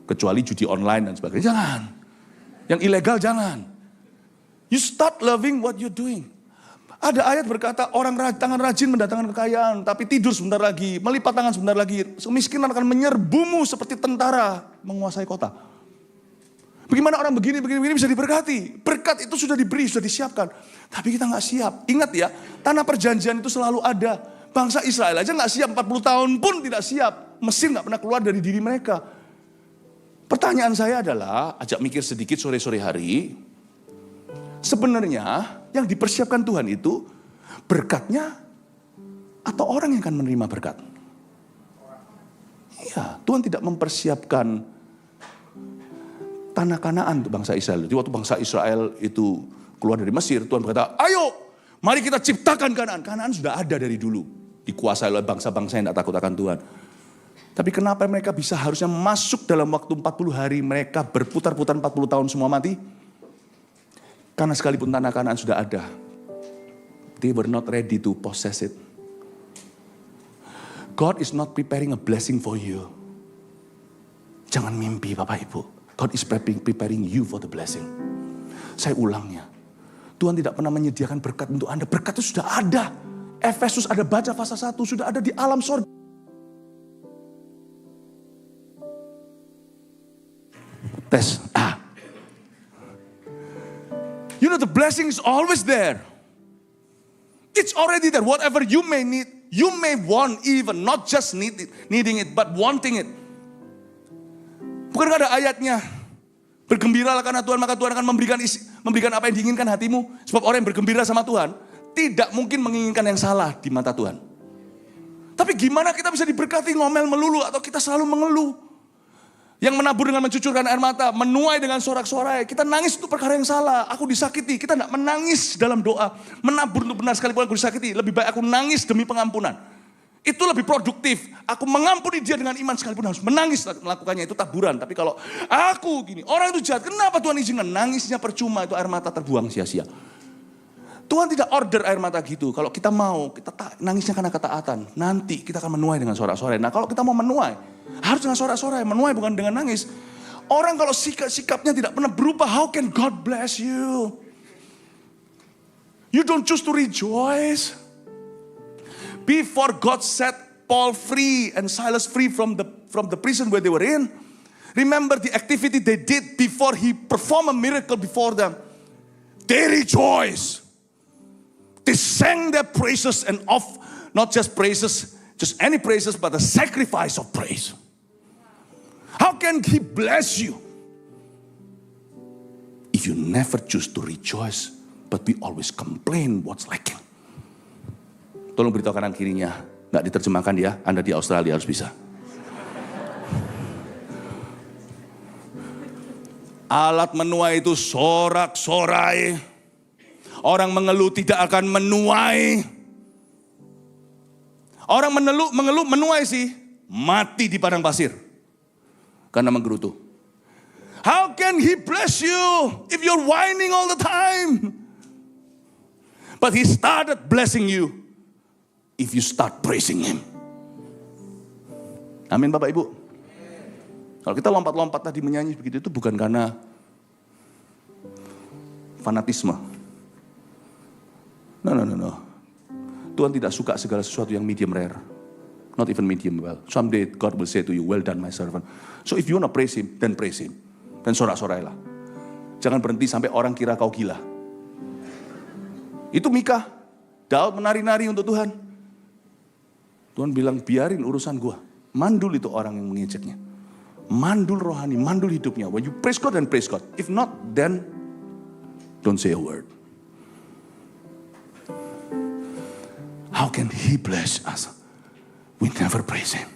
Kecuali judi online dan sebagainya. Jangan. Yang ilegal jangan. You start loving what you're doing. Ada ayat berkata, orang tangan rajin mendatangkan kekayaan, tapi tidur sebentar lagi, melipat tangan sebentar lagi, kemiskinan akan menyerbumu seperti tentara menguasai kota. Bagaimana orang begini bisa diberkati? Berkat itu sudah diberi, sudah disiapkan. Tapi kita nggak siap. Ingat ya, tanah perjanjian itu selalu ada. Bangsa Israel aja nggak siap, 40 tahun pun tidak siap. Mesir nggak pernah keluar dari diri mereka. Pertanyaan saya adalah, ajak mikir sedikit sore-sore hari. Sebenarnya yang dipersiapkan Tuhan itu berkatnya atau orang yang akan menerima berkat? Iya, Tuhan tidak mempersiapkan tanah Kanaan untuk bangsa Israel. Jadi waktu bangsa Israel itu keluar dari Mesir, Tuhan berkata, ayo mari kita ciptakan Kanaan. Kanaan sudah ada dari dulu, dikuasai oleh bangsa-bangsa yang tidak takut akan Tuhan. Tapi kenapa mereka bisa harusnya masuk dalam waktu 40 hari, mereka berputar-putar 40 tahun semua mati? Karena sekalipun tanah Kanaan sudah ada, they were not ready to possess it. God is not preparing a blessing for you. Jangan mimpi Bapak Ibu. God is preparing you for the blessing. Saya ulangnya. Tuhan tidak pernah menyediakan berkat untuk Anda. Berkat itu sudah ada. Efesus ada baca pasal 1, sudah ada di alam sorga. Tes. You know the blessing is always there. It's already there. Whatever you may need, you may want even, not just needing it, but wanting it. Bukankah ada ayatnya? Bergembiralah karena Tuhan, maka Tuhan akan memberikan apa yang diinginkan hatimu. Sebab orang yang bergembira sama Tuhan, tidak mungkin menginginkan yang salah di mata Tuhan. Tapi gimana kita bisa diberkati ngomel melulu atau kita selalu mengeluh? Yang menabur dengan mencucurkan air mata, menuai dengan sorak-sorai. Kita nangis untuk perkara yang salah. Aku disakiti, kita tidak menangis dalam doa. Menabur untuk benar sekalipun aku disakiti. Lebih baik aku nangis demi pengampunan. Itu lebih produktif. Aku mengampuni dia dengan iman sekalipun harus menangis melakukannya. Itu taburan. Tapi kalau aku gini, orang itu jahat. Kenapa Tuhan izinkan? Nangisnya percuma, itu air mata terbuang sia-sia. Tuhan tidak order air mata gitu. Kalau kita mau, kita nangisnya karena ketaatan. Nanti kita akan menuai dengan sorak-sorai. Nah kalau kita mau menuai, harus dengan sorak-sorai. Menuai bukan dengan nangis. Orang kalau sikapnya tidak pernah berubah, how can God bless you? You don't choose to rejoice. Before God set Paul free and Silas free from the prison where they were in, remember the activity they did before he performed a miracle before them. They rejoice. They sang their praises and not just praises, just any praises, but a sacrifice of praise. How can he bless you if you never choose to rejoice, but we always complain what's lacking? Tolong beritahu kanan kirinya, nggak diterjemahkan ya, Anda di Australia harus bisa. Alat menuai itu sorak-sorai. Orang mengeluh tidak akan menuai. Orang mengeluh menuai sih, mati di padang pasir. Karena menggerutu. How can he bless you if you're whining all the time? But he started blessing you if you start praising him. Amin Bapak Ibu. Kalau kita lompat-lompat tadi menyanyi begitu itu bukan karena fanatisme. No. Tuhan tidak suka segala sesuatu yang medium rare. Not even medium well. Someday God will say to you, well done my servant. So if you want to praise Him, then praise Him. Dan sorak-sorailah. Jangan berhenti sampai orang kira kau gila. Itu Mika. Daud menari-nari untuk Tuhan. Tuhan bilang, biarin urusan gua. Mandul itu orang yang mengejeknya. Mandul rohani, mandul hidupnya. When you praise God, then praise God. If not, then don't say a word. How can He bless us? We never praise Him.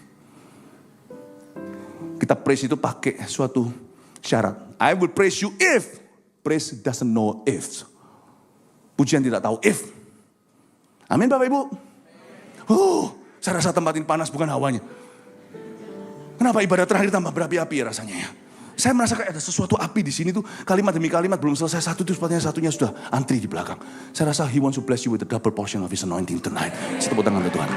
Kita praise itu pakai suatu syarat. I will praise you if. Praise doesn't know if. Pujian tidak tahu if. Amin Bapak Ibu. Saya rasa tempat ini panas bukan hawanya. Kenapa ibadah terakhir tambah berapi-api ya rasanya ya? Saya merasa kayak ada sesuatu api di sini tuh. Kalimat demi kalimat belum selesai satu tuh sepertinya satunya sudah antri di belakang. Saya rasa He wants to bless you with a double portion of His anointing tonight. Saya tepuk tangan untuk Tuhan.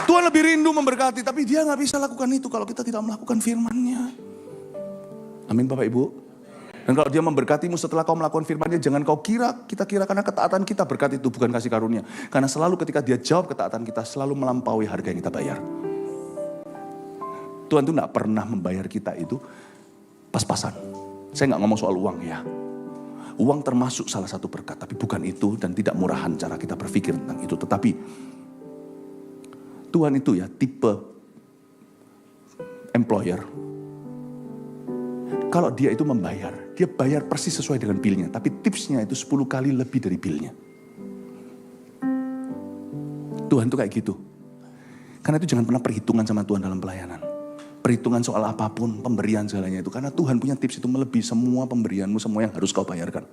Tuhan lebih rindu memberkati, tapi Dia nggak bisa lakukan itu kalau kita tidak melakukan firman-Nya. Amin Bapak Ibu. Dan kalau Dia memberkatimu setelah kau melakukan firman-Nya, jangan kau kita kira karena ketaatan kita berkat itu bukan kasih karunia. Karena selalu ketika Dia jawab ketaatan kita, selalu melampaui harga yang kita bayar. Tuhan itu gak pernah membayar kita itu pas-pasan. Saya gak ngomong soal uang ya. Uang termasuk salah satu berkat, tapi bukan itu dan tidak murahan cara kita berpikir tentang itu. Tetapi Tuhan itu ya tipe employer. Kalau Dia itu membayar, Dia bayar persis sesuai dengan bill-nya. Tapi tipsnya itu 10 kali lebih dari bill-nya. Tuhan itu kayak gitu. Karena itu jangan pernah perhitungan sama Tuhan dalam pelayanan. Perhitungan soal apapun, pemberian segalanya itu. Karena Tuhan punya tips itu melebihi semua pemberianmu, semua yang harus kau bayarkan.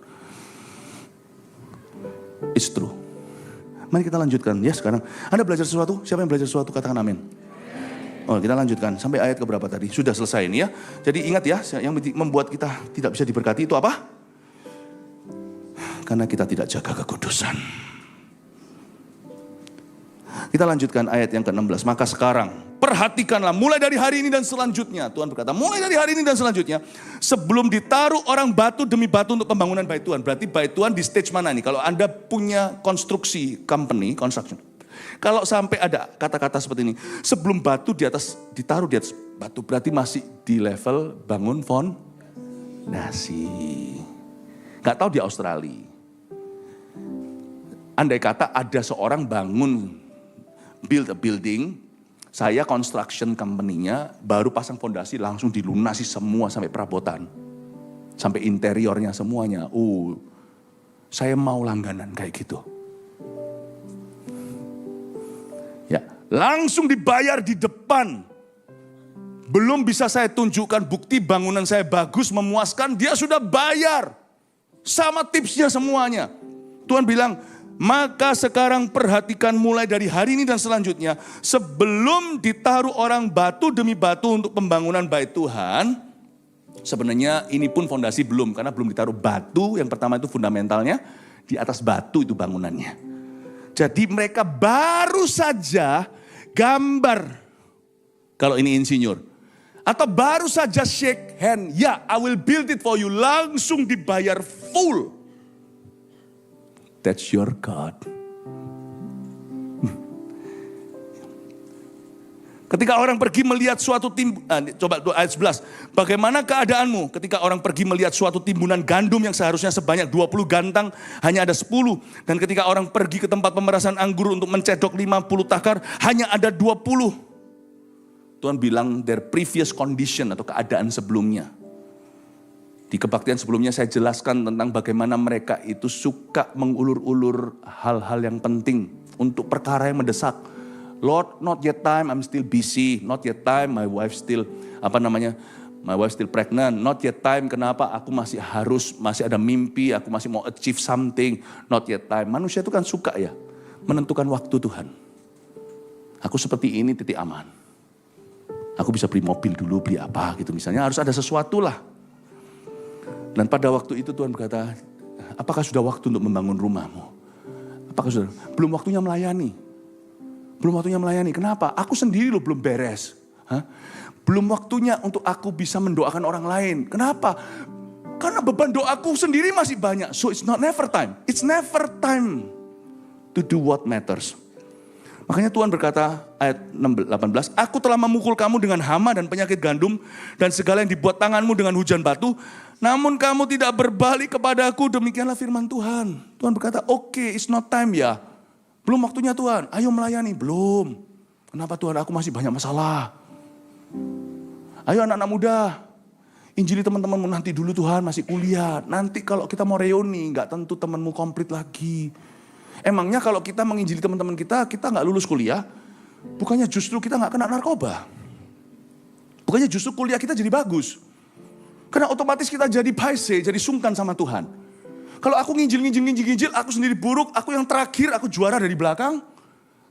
It's true. Mari kita lanjutkan ya sekarang. Anda belajar sesuatu? Siapa yang belajar sesuatu? Katakan amin. Oh, kita lanjutkan. Sampai ayat keberapa tadi? Sudah selesai ini ya. Jadi ingat ya, yang membuat kita tidak bisa diberkati itu apa? Karena kita tidak jaga kekudusan. Kita lanjutkan ayat yang ke-16. Maka sekarang perhatikanlah mulai dari hari ini dan selanjutnya. Tuhan berkata mulai dari hari ini dan selanjutnya. Sebelum ditaruh orang batu demi batu untuk pembangunan bait Tuhan. Berarti bait Tuhan di stage mana nih? Kalau Anda punya konstruksi company, construction. Kalau sampai ada kata-kata seperti ini. Sebelum batu ditaruh di atas batu. Berarti masih di level bangun fondasi. Gak tahu di Australia. Andai kata ada seorang build a building, saya construction company-nya baru pasang fondasi langsung dilunasi semua sampai perabotan. Sampai interiornya semuanya. Saya mau langganan kayak gitu. Ya, langsung dibayar di depan. Belum bisa saya tunjukkan bukti bangunan saya bagus, memuaskan, dia sudah bayar. Sama tipsnya semuanya. Tuhan bilang, maka sekarang perhatikan mulai dari hari ini dan selanjutnya. Sebelum ditaruh orang batu demi batu untuk pembangunan bait Tuhan. Sebenarnya ini pun fondasi belum. Karena belum ditaruh batu. Yang pertama itu fundamentalnya. Di atas batu itu bangunannya. Jadi mereka baru saja gambar. Kalau ini insinyur. Atau baru saja shake hand. Ya, I will build it for you. Langsung dibayar full. That's your God. Ketika orang pergi melihat suatu coba ayat 11. Bagaimana keadaanmu ketika orang pergi melihat suatu timbunan gandum yang seharusnya sebanyak 20 gantang, hanya ada 10. Dan ketika orang pergi ke tempat pemerasan anggur untuk mencedok 50 takar, hanya ada 20. Tuhan bilang their previous condition atau keadaan sebelumnya. Di kebaktian sebelumnya saya jelaskan tentang bagaimana mereka itu suka mengulur-ulur hal-hal yang penting untuk perkara yang mendesak. Lord, not yet time, I'm still busy. Not yet time, my wife still pregnant. Not yet time, kenapa? Aku masih ada mimpi, aku masih mau achieve something. Not yet time. Manusia itu kan suka ya menentukan waktu Tuhan. Aku seperti ini titik aman. Aku bisa beli mobil dulu, beli apa gitu misalnya. Harus ada sesuatu lah. Dan pada waktu itu Tuhan berkata, apakah sudah waktu untuk membangun rumahmu? Apakah sudah? Belum waktunya melayani. Belum waktunya melayani. Kenapa? Aku sendiri loh belum beres. Belum waktunya untuk aku bisa mendoakan orang lain. Kenapa? Karena beban doaku sendiri masih banyak. So it's not never time. It's never time to do what matters. Makanya Tuhan berkata ayat 18, aku telah memukul kamu dengan hama dan penyakit gandum dan segala yang dibuat tanganmu dengan hujan batu. Namun kamu tidak berbalik kepadaku, demikianlah firman Tuhan. Tuhan berkata, oke, it's not time ya. Belum waktunya Tuhan, ayo melayani. Belum. Kenapa Tuhan, aku masih banyak masalah. Ayo anak-anak muda, injili teman-temanmu nanti dulu Tuhan, masih kuliah. Nanti kalau kita mau reuni, gak tentu temanmu komplit lagi. Emangnya kalau kita menginjili teman-teman kita gak lulus kuliah, bukannya justru kita gak kena narkoba. Bukannya justru kuliah kita jadi bagus. Karena otomatis kita jadi paise, jadi sungkan sama Tuhan. Kalau aku nginjil, aku sendiri buruk, aku yang terakhir, aku juara dari belakang.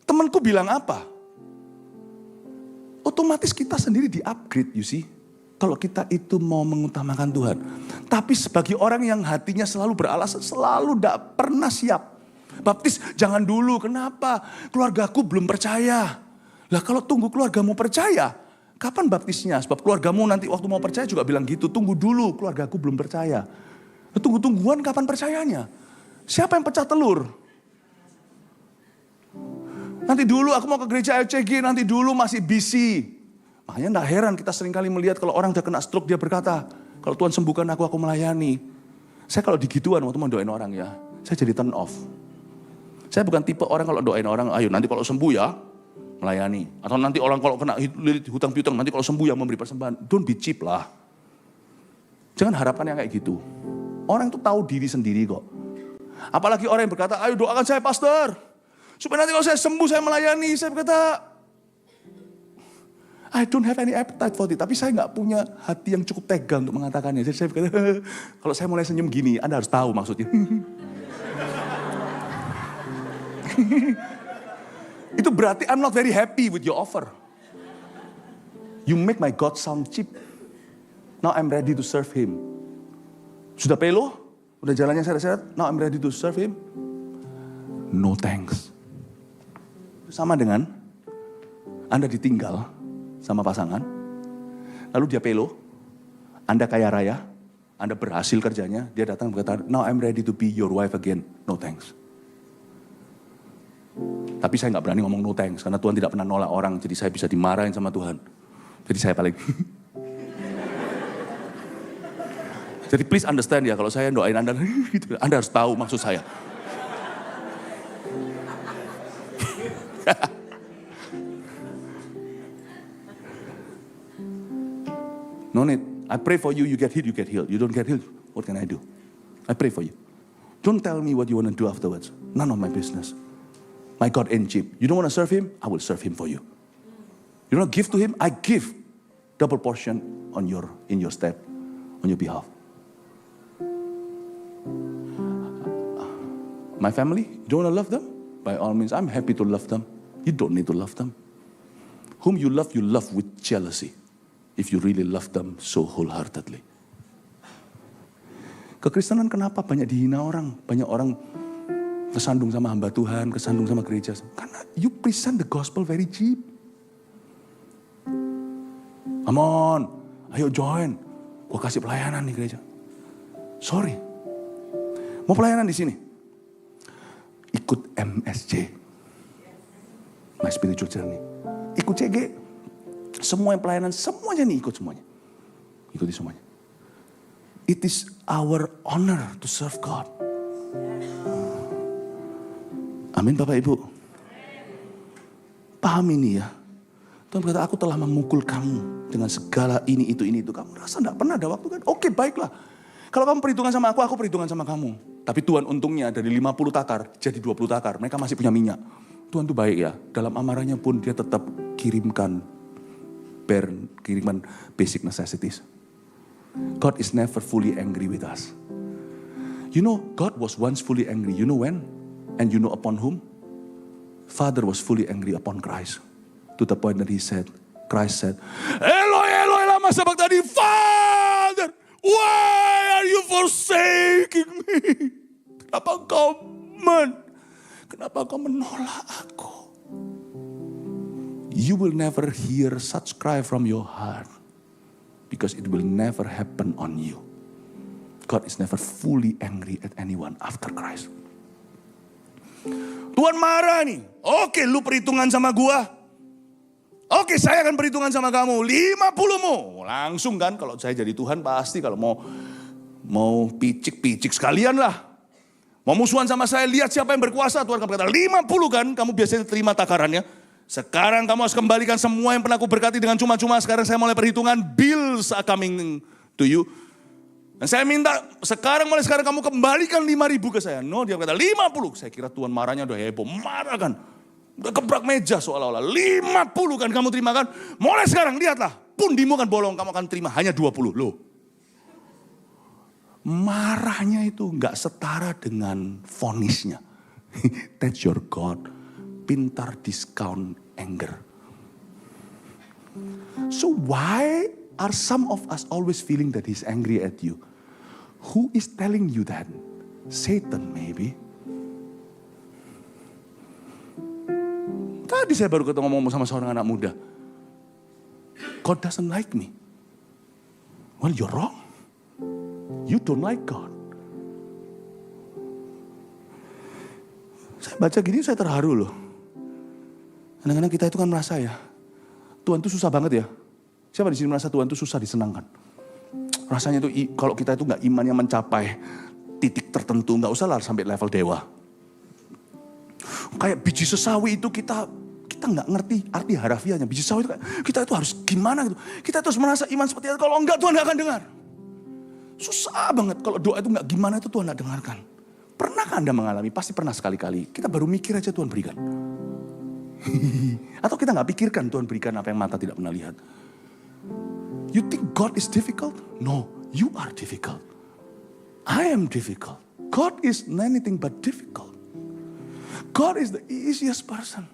Temanku bilang apa? Otomatis kita sendiri di-upgrade, you see. Kalau kita itu mau mengutamakan Tuhan. Tapi sebagai orang yang hatinya selalu beralasan, selalu tidak pernah siap. Baptis, jangan dulu. Kenapa? Keluargaku belum percaya. Lah kalau tunggu keluargamu percaya, kapan baptisnya? Sebab keluargamu nanti waktu mau percaya juga bilang gitu. Tunggu dulu, keluargaku belum percaya. Tunggu-tungguan kapan percayanya? Siapa yang pecah telur? Nanti dulu aku mau ke gereja LCG, nanti dulu masih busy. Makanya tidak heran kita seringkali melihat kalau orang udah kena stroke, dia berkata, kalau Tuhan sembuhkan aku melayani. Saya kalau digituan waktu mau doain orang ya, saya jadi turn off. Saya bukan tipe orang kalau doain orang, ayo nanti kalau sembuh ya, melayani. Atau nanti orang kalau kena hutang piutang, nanti kalau sembuh ya memberi persembahan. Don't be cheap lah. Jangan harapan yang kayak gitu. Orang itu tahu diri sendiri kok. Apalagi orang yang berkata, ayo doakan saya pastor. Supaya nanti kalau saya sembuh, saya melayani. Saya berkata, I don't have any appetite for it. Tapi saya gak punya hati yang cukup tega untuk mengatakannya. Jadi saya berkata, kalau saya mulai senyum gini, Anda harus tahu maksudnya. Itu berarti I'm not very happy with your offer. You make my God sound cheap. Now I'm ready to serve him. Sudah pelo? Udah jalannya seret-seret? Now I'm ready to serve him? No thanks. Sama dengan Anda ditinggal sama pasangan, lalu dia pelo, Anda kaya raya, Anda berhasil kerjanya, dia datang berkata, now I'm ready to be your wife again, no thanks. Tapi saya gak berani ngomong no thanks, karena Tuhan tidak pernah nolak orang, jadi saya bisa dimarahin sama Tuhan. Jadi saya paling... Jadi please understand ya, kalau saya doain Anda, Anda harus tahu maksud saya. No need. I pray for you, you get healed, you get healed. You don't get healed, what can I do? I pray for you. Don't tell me what you want to do afterwards. None of my business. My God ain't cheap. You don't want to serve him? I will serve him for you. You don't give to him? I give double portion in your step, on your behalf. My family, you don't want to love them? By all means, I'm happy to love them. You don't need to love them. Whom you love with jealousy. If you really love them so wholeheartedly. Kekristenan kenapa banyak dihina orang? Banyak orang kesandung sama hamba Tuhan, kesandung sama gereja. Karena you present the gospel very cheap. Come on, ayo join. Gua kasih pelayanan di gereja. Sorry. Mau pelayanan di sini? Ikut MSJ. My Spiritual Journey. Ikut CG. Semua yang pelayanan, semuanya nih ikut semuanya. Ikuti semuanya. It is our honor to serve God. Amin Bapak Ibu. Paham ini ya. Tuhan berkata, aku telah memukul kamu dengan segala ini, itu. Kamu rasa gak pernah ada waktu kan? Oke, baiklah. Kalau kamu perhitungan sama aku perhitungan sama kamu. Tapi Tuhan untungnya dari 50 takar jadi 20 takar. Mereka masih punya minyak. Tuhan tuh baik ya. Dalam amarahnya pun dia tetap kiriman basic necessities. God is never fully angry with us. You know, God was once fully angry. You know when? And you know upon whom? Father was fully angry upon Christ. To the point that Christ said, Eloi, Eloi, lama sabachthani, Father, why are you forsaking me? Kenapa kau menolak aku? You will never hear such cry from your heart. Because it will never happen on you. God is never fully angry at anyone after Christ. Tuhan marah nih. Oke, lu perhitungan sama gua. Oke, saya akan perhitungan sama kamu. 50-mu. Langsung kan, kalau saya jadi Tuhan pasti kalau mau picik sekalian lah. Mau musuhan sama saya, lihat siapa yang berkuasa. Tuhan akan berkata, 50 kan, kamu biasanya terima takarannya. Sekarang kamu harus kembalikan semua yang pernah aku berkati dengan cuma-cuma. Sekarang saya mulai perhitungan, bills are coming to you. Dan saya minta, mulai sekarang kamu kembalikan 5.000 ke saya. No, dia berkata 50. Saya kira Tuhan marahnya udah heboh, marah kan. Udah gebrak meja seolah-olah. 50 kan kamu terima kan. Mulai sekarang lihatlah, pundimu kan bolong, kamu akan terima hanya 20. Loh. Marahnya itu gak setara dengan vonisnya. That's your God. Pintar discount anger. So why are some of us always feeling that he's angry at you? Who is telling you that? Satan maybe. Tadi saya baru ketemu ngomong sama seorang anak muda. God doesn't like me. Well, you're wrong. You don't like God. Saya baca gini saya terharu loh. Kadang-kadang kita itu kan merasa ya, Tuhan itu susah banget ya. Siapa di sini merasa Tuhan itu susah disenangkan? Rasanya itu kalau kita itu nggak imannya mencapai titik tertentu, nggak usah lah sampai level dewa. Kayak biji sesawi itu kita nggak ngerti arti harafiahnya. Biji sesawi itu kita itu harus gimana gitu. Kita terus merasa iman seperti itu. Kalau enggak Tuhan nggak akan dengar. Susah banget kalau doa itu nggak gimana itu Tuhan nggak dengarkan. Pernahkah Anda mengalami? Pasti pernah sekali-kali. Kita baru mikir aja Tuhan berikan. Atau kita nggak pikirkan Tuhan berikan apa yang mata tidak pernah lihat. You think God is difficult? No, you are difficult. I am difficult. God is anything but difficult. God is the easiest person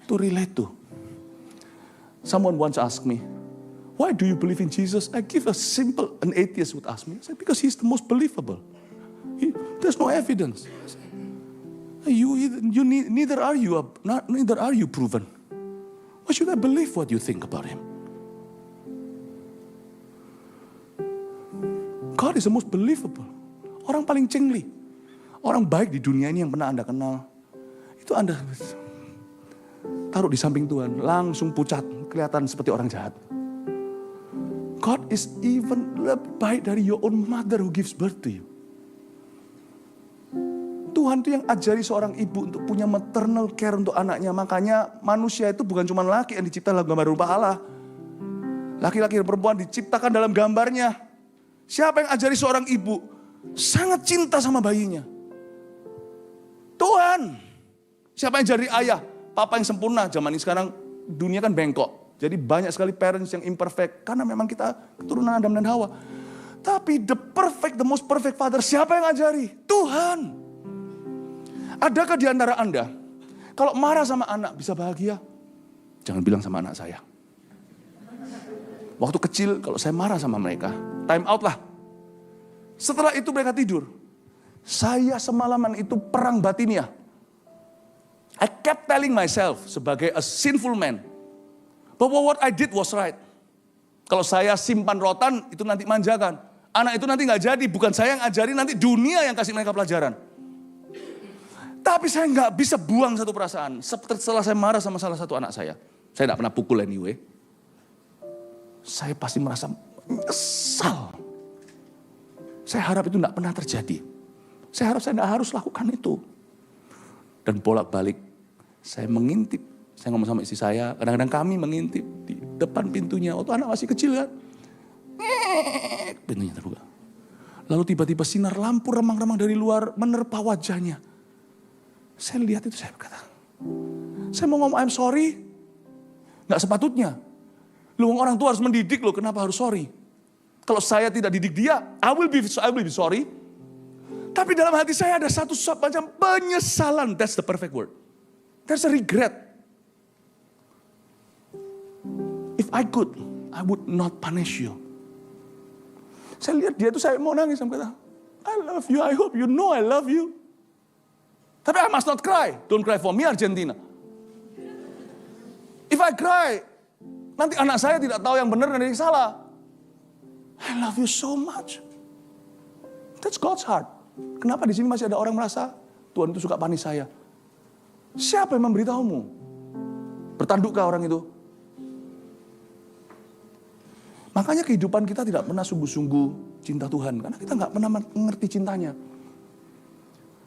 to relate to. Someone once asked me, why do you believe in Jesus? I give an atheist would ask me. I said, because he's the most believable. There's no evidence. Neither are you proven. Why should I believe what you think about him? God is the most believable. Orang paling cengli. Orang baik di dunia ini yang pernah Anda kenal. Itu Anda taruh di samping Tuhan. Langsung pucat. Kelihatan seperti orang jahat. God is even lebih baik dari your own mother who gives birth to you. Tuhan itu yang ajari seorang ibu untuk punya maternal care untuk anaknya. Makanya manusia itu bukan cuma laki yang dicipta dalam gambar rupa Allah. Laki-laki dan perempuan diciptakan dalam gambarnya. Siapa yang ajari seorang ibu sangat cinta sama bayinya? Tuhan. Siapa yang jadi ayah? Papa yang sempurna. Zaman ini sekarang dunia kan bengkok. Jadi banyak sekali parents yang imperfect. Karena memang kita keturunan Adam dan Hawa. Tapi the most perfect father. Siapa yang ajari? Tuhan. Adakah di antara Anda, kalau marah sama anak bisa bahagia? Jangan bilang sama anak saya. Waktu kecil kalau saya marah sama mereka, time out lah. Setelah itu mereka tidur. Saya semalaman itu perang batiniah. I kept telling myself sebagai a sinful man, bahwa what I did was right. Kalau saya simpan rotan, itu nanti manjakan. Anak itu nanti gak jadi, bukan saya yang ajari, nanti dunia yang kasih mereka pelajaran. Tapi saya nggak bisa buang satu perasaan. Setelah saya marah sama salah satu anak saya tidak pernah pukul anyway. Saya pasti merasa menyesal. Saya harap itu tidak pernah terjadi. Saya harap saya tidak harus lakukan itu. Dan bolak-balik saya mengintip. Saya ngomong sama istri saya, kadang-kadang kami mengintip di depan pintunya. Waktu anak masih kecil kan. Pintunya terbuka. Lalu tiba-tiba sinar lampu remang-remang dari luar menerpa wajahnya. Saya lihat itu, saya berkata, saya mau ngomong I'm sorry. Gak sepatutnya. Lu orang tua harus mendidik lo, kenapa harus sorry? Kalau saya tidak didik dia, I will be sorry. Tapi dalam hati saya ada satu macam penyesalan. That's the perfect word. There's a regret. If I could, I would not punish you. Saya lihat dia itu, saya mau nangis. Saya berkata, I love you, I hope you know I love you. Tapi I must not cry. Don't cry for me, Argentina. If I cry, nanti anak saya tidak tahu yang benar dan yang salah. I love you so much. That's God's heart. Kenapa di sini masih ada orang merasa Tuhan itu suka panis saya? Siapa yang memberitahumu? Bertandukkah orang itu? Makanya kehidupan kita tidak pernah sungguh-sungguh cinta Tuhan. Karena kita nggak pernah mengerti cintanya.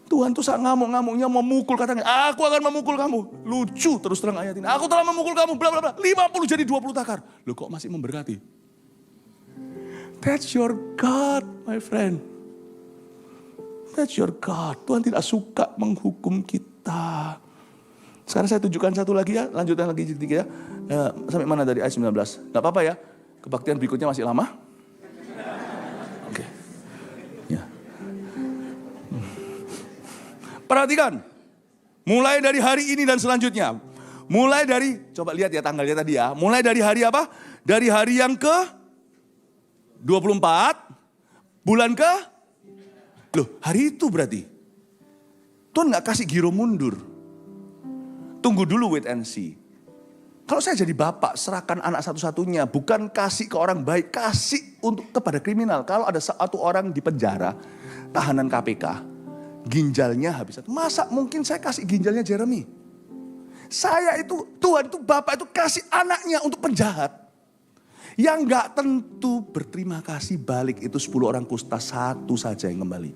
Tuhan tuh saat ngamuk-ngamuknya memukul, katanya, aku akan memukul kamu. Lucu terus terang ayat ini. Aku telah memukul kamu, bla bla bla. 50 jadi 20 takar. Loh kok masih memberkati? That's your God, my friend. That's your God. Tuhan tidak suka menghukum kita. Sekarang saya tunjukkan satu lagi ya. Lanjutkan lagi sedikit ya. Sampai mana dari ayat 19? Gak apa-apa ya. Kebaktian berikutnya masih lama. Oke. Ya. Perhatikan. Mulai dari hari ini dan selanjutnya. Mulai dari, coba lihat ya tanggalnya tadi ya. Mulai dari hari apa? Dari hari yang ke 24. Bulan ke? Loh, hari itu berarti. Tuhan gak kasih giro mundur. Tunggu dulu, wait and see. Kalau saya jadi bapak, serahkan anak satu-satunya. Bukan kasih ke orang baik, kasih untuk kepada kriminal. Kalau ada satu orang di penjara, tahanan KPK, ginjalnya habis. Masa mungkin saya kasih ginjalnya Jeremy? Saya itu, Tuhan itu bapak itu kasih anaknya untuk penjahat. Yang gak tentu berterima kasih balik itu 10 orang kusta, satu saja yang kembali.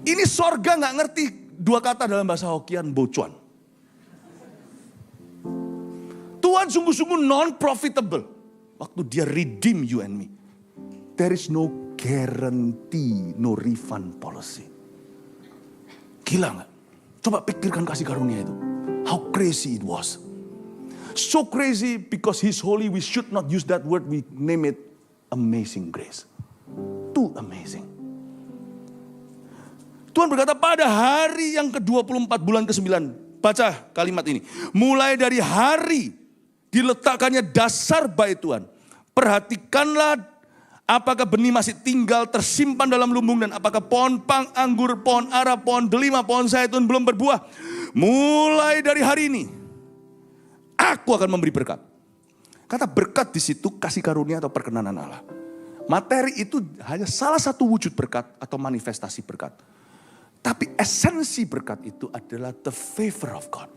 Ini sorga gak ngerti dua kata dalam bahasa Hokkien, bocuan. Tuhan sungguh-sungguh non-profitable. Waktu dia redeem you and me. There is no guarantee, no refund policy. Gila gak? Coba pikirkan kasih karunia itu. How crazy it was. So crazy because He's holy, we should not use that word, we name it amazing grace. Too amazing. Tuhan berkata pada hari yang ke-24 bulan ke-9. Baca kalimat ini. Mulai dari hari diletakkannya dasar bait Tuhan. Perhatikanlah apakah benih masih tinggal tersimpan dalam lumbung. Dan apakah pohon pang, anggur, pohon ara, pohon delima, pohon zaitun belum berbuah. Mulai dari hari ini aku akan memberi berkat. Kata berkat di situ kasih karunia atau perkenanan Allah. Materi itu hanya salah satu wujud berkat atau manifestasi berkat. Tapi esensi berkat itu adalah the favor of God.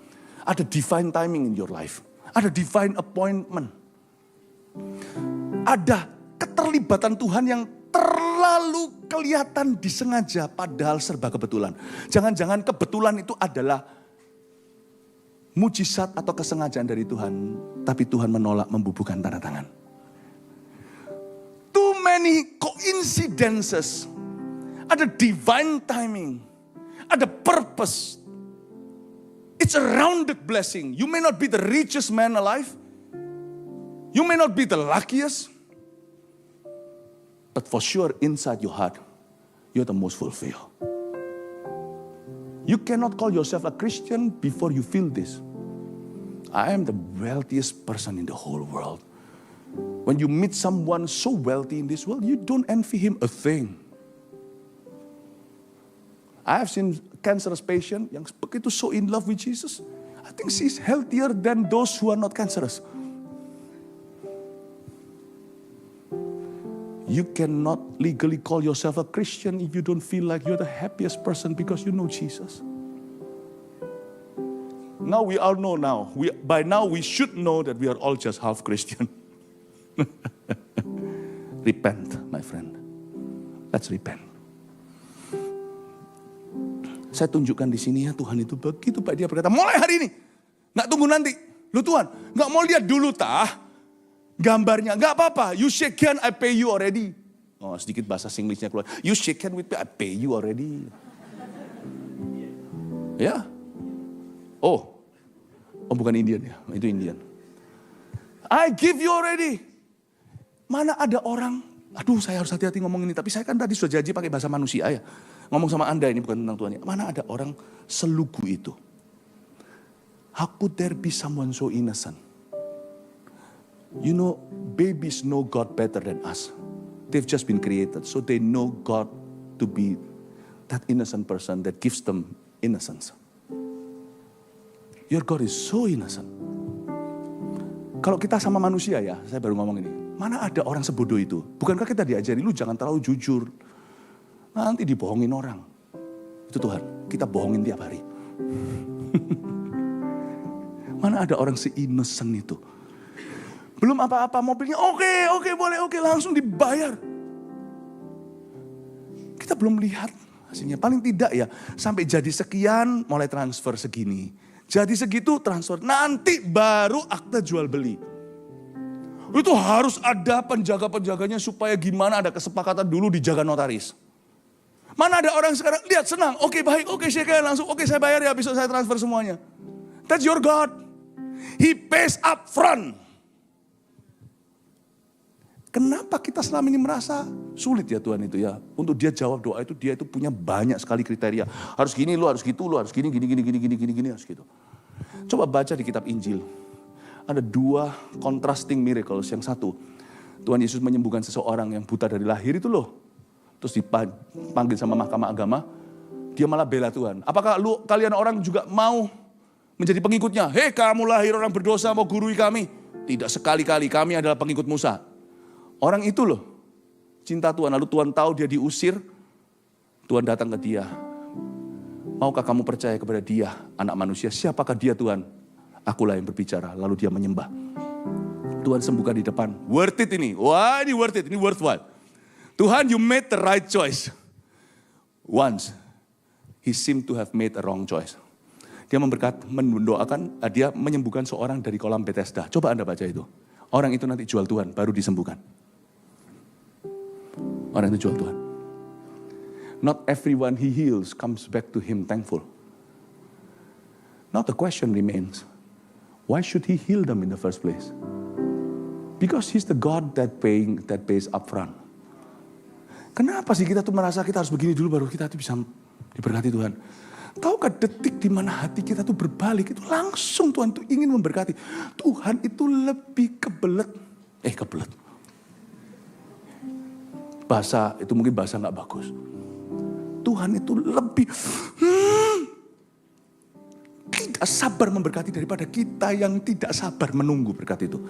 Ada divine timing in your life. Ada divine appointment. Ada keterlibatan Tuhan yang terlalu kelihatan disengaja padahal serba kebetulan. Jangan-jangan kebetulan itu adalah mujizat atau kesengajaan dari Tuhan. Tapi Tuhan menolak membubuhkan tanda tangan. Too many coincidences. Ada divine timing. Ada purpose. It's a rounded blessing. You may not be the richest man alive. You may not be the luckiest. But for sure inside your heart, you're the most fulfilled. You cannot call yourself a Christian before you feel this. I am the wealthiest person in the whole world. When you meet someone so wealthy in this world, you don't envy him a thing. I have seen cancerous patient yang begitu so in love with Jesus. I think she's healthier than those who are not cancerous. You cannot legally call yourself a Christian if you don't feel like you're the happiest person because you know Jesus. Now we all know now. By now we should know that we are all just half Christian. Repent, my friend. Let's repent. Saya tunjukkan di sini ya Tuhan itu begitu baik, dia berkata mulai hari ini. Nggak tunggu nanti. Lu Tuhan nggak mau lihat dulu tah gambarnya. Nggak apa-apa. You shake hand, I pay you already. Oh sedikit bahasa Singlishnya keluar. You shake hand with me, I pay you already. Ya. Oh bukan Indian ya. Itu Indian. I give you already. Mana ada orang. Aduh saya harus hati-hati ngomong ini. Tapi saya kan tadi sudah janji pakai bahasa manusia ya. Ngomong sama Anda ini bukan tentang Tuhan. Mana ada orang selugu itu? How could there be someone so innocent? You know, babies know God better than us. They've just been created. So they know God to be that innocent person that gives them innocence. Your God is so innocent. Kalau kita sama manusia ya, saya baru ngomong ini. Mana ada orang sebodoh itu? Bukankah kita diajari, lu jangan terlalu jujur. Nanti dibohongin orang. Itu Tuhan, kita bohongin tiap hari. Mana ada orang se-innocent itu? Belum apa-apa mobilnya, oke, boleh, langsung dibayar. Kita belum lihat hasilnya. Paling tidak ya, sampai jadi sekian mulai transfer segini. Jadi segitu transfer, nanti baru akta jual beli. Itu harus ada penjaga-penjaganya supaya gimana ada kesepakatan dulu dijaga notaris. Mana ada orang sekarang lihat senang, oke baik, oke saya langsung, oke saya bayar ya, besok saya transfer semuanya. That's your God. He pays up front. Kenapa kita selama ini merasa sulit ya Tuhan itu ya. Untuk dia jawab doa itu, dia itu punya banyak sekali kriteria. Harus gini, lu harus gitu, lu harus gini, harus gitu. Coba baca di kitab Injil. Ada 2 contrasting miracles. Yang satu, Tuhan Yesus menyembuhkan seseorang yang buta dari lahir itu loh. Terus dipanggil sama mahkamah agama, dia malah bela Tuhan. Apakah kalian orang juga mau menjadi pengikutnya? Hei kamu lahir orang berdosa mau gurui kami. Tidak, sekali-kali kami adalah pengikut Musa. Orang itu loh, cinta Tuhan. Lalu Tuhan tahu dia diusir, Tuhan datang ke dia. Maukah kamu percaya kepada dia, anak manusia? Siapakah dia Tuhan? Akulah yang berbicara. Lalu dia menyembah. Tuhan sembuhkan di depan. Worth it ini. Wah ini worth it, ini worthwhile. Tuhan, you made the right choice. Once, he seemed to have made a wrong choice. Dia mendoakan, dia menyembuhkan seorang dari kolam Bethesda. Coba Anda baca itu. Orang itu nanti jual Tuhan, baru disembuhkan. Orang itu jual Tuhan. Not everyone he heals comes back to him thankful. Now the question remains, why should he heal them in the first place? Because he's the God that pays upfront. Kenapa sih kita tuh merasa kita harus begini dulu baru kita tuh bisa diberkati Tuhan? Tahukah detik di mana hati kita tuh berbalik itu langsung Tuhan tuh ingin memberkati. Tuhan itu lebih kebelet. Bahasa itu mungkin bahasa nggak bagus. Tuhan itu lebih tidak sabar memberkati daripada kita yang tidak sabar menunggu berkat itu.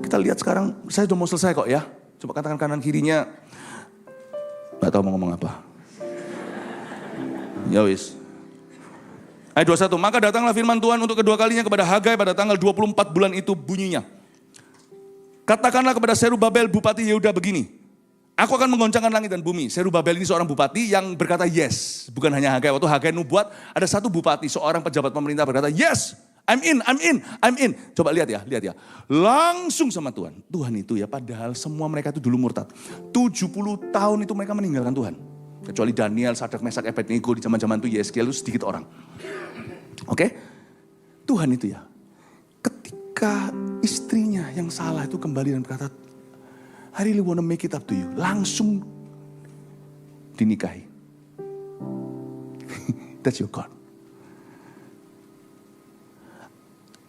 Kita lihat sekarang, saya sudah mau selesai kok ya. Coba katakan kanan kirinya, nggak tahu mau ngomong apa. Ya wis. Ayat 21, maka datanglah firman Tuhan untuk kedua kalinya kepada Hagai pada tanggal 24 bulan itu bunyinya. Katakanlah kepada Serubabel bupati Yehuda begini. Aku akan menggoncangkan langit dan bumi. Serubabel ini seorang bupati yang berkata yes. Bukan hanya Hagai. Waktu Hagai nubuat ada satu bupati, seorang pejabat pemerintah berkata yes. I'm in. Coba lihat ya. Langsung sama Tuhan. Tuhan itu ya padahal semua mereka itu dulu murtad. 70 tahun itu mereka meninggalkan Tuhan. Kecuali Daniel, Sadrak, Mesak, Abednego di zaman-zaman itu Yeskiel itu sedikit orang. Oke? Tuhan itu ya. Ketika istrinya yang salah itu kembali dan berkata, I really want to make it up to you. Langsung dinikahi. That's your God.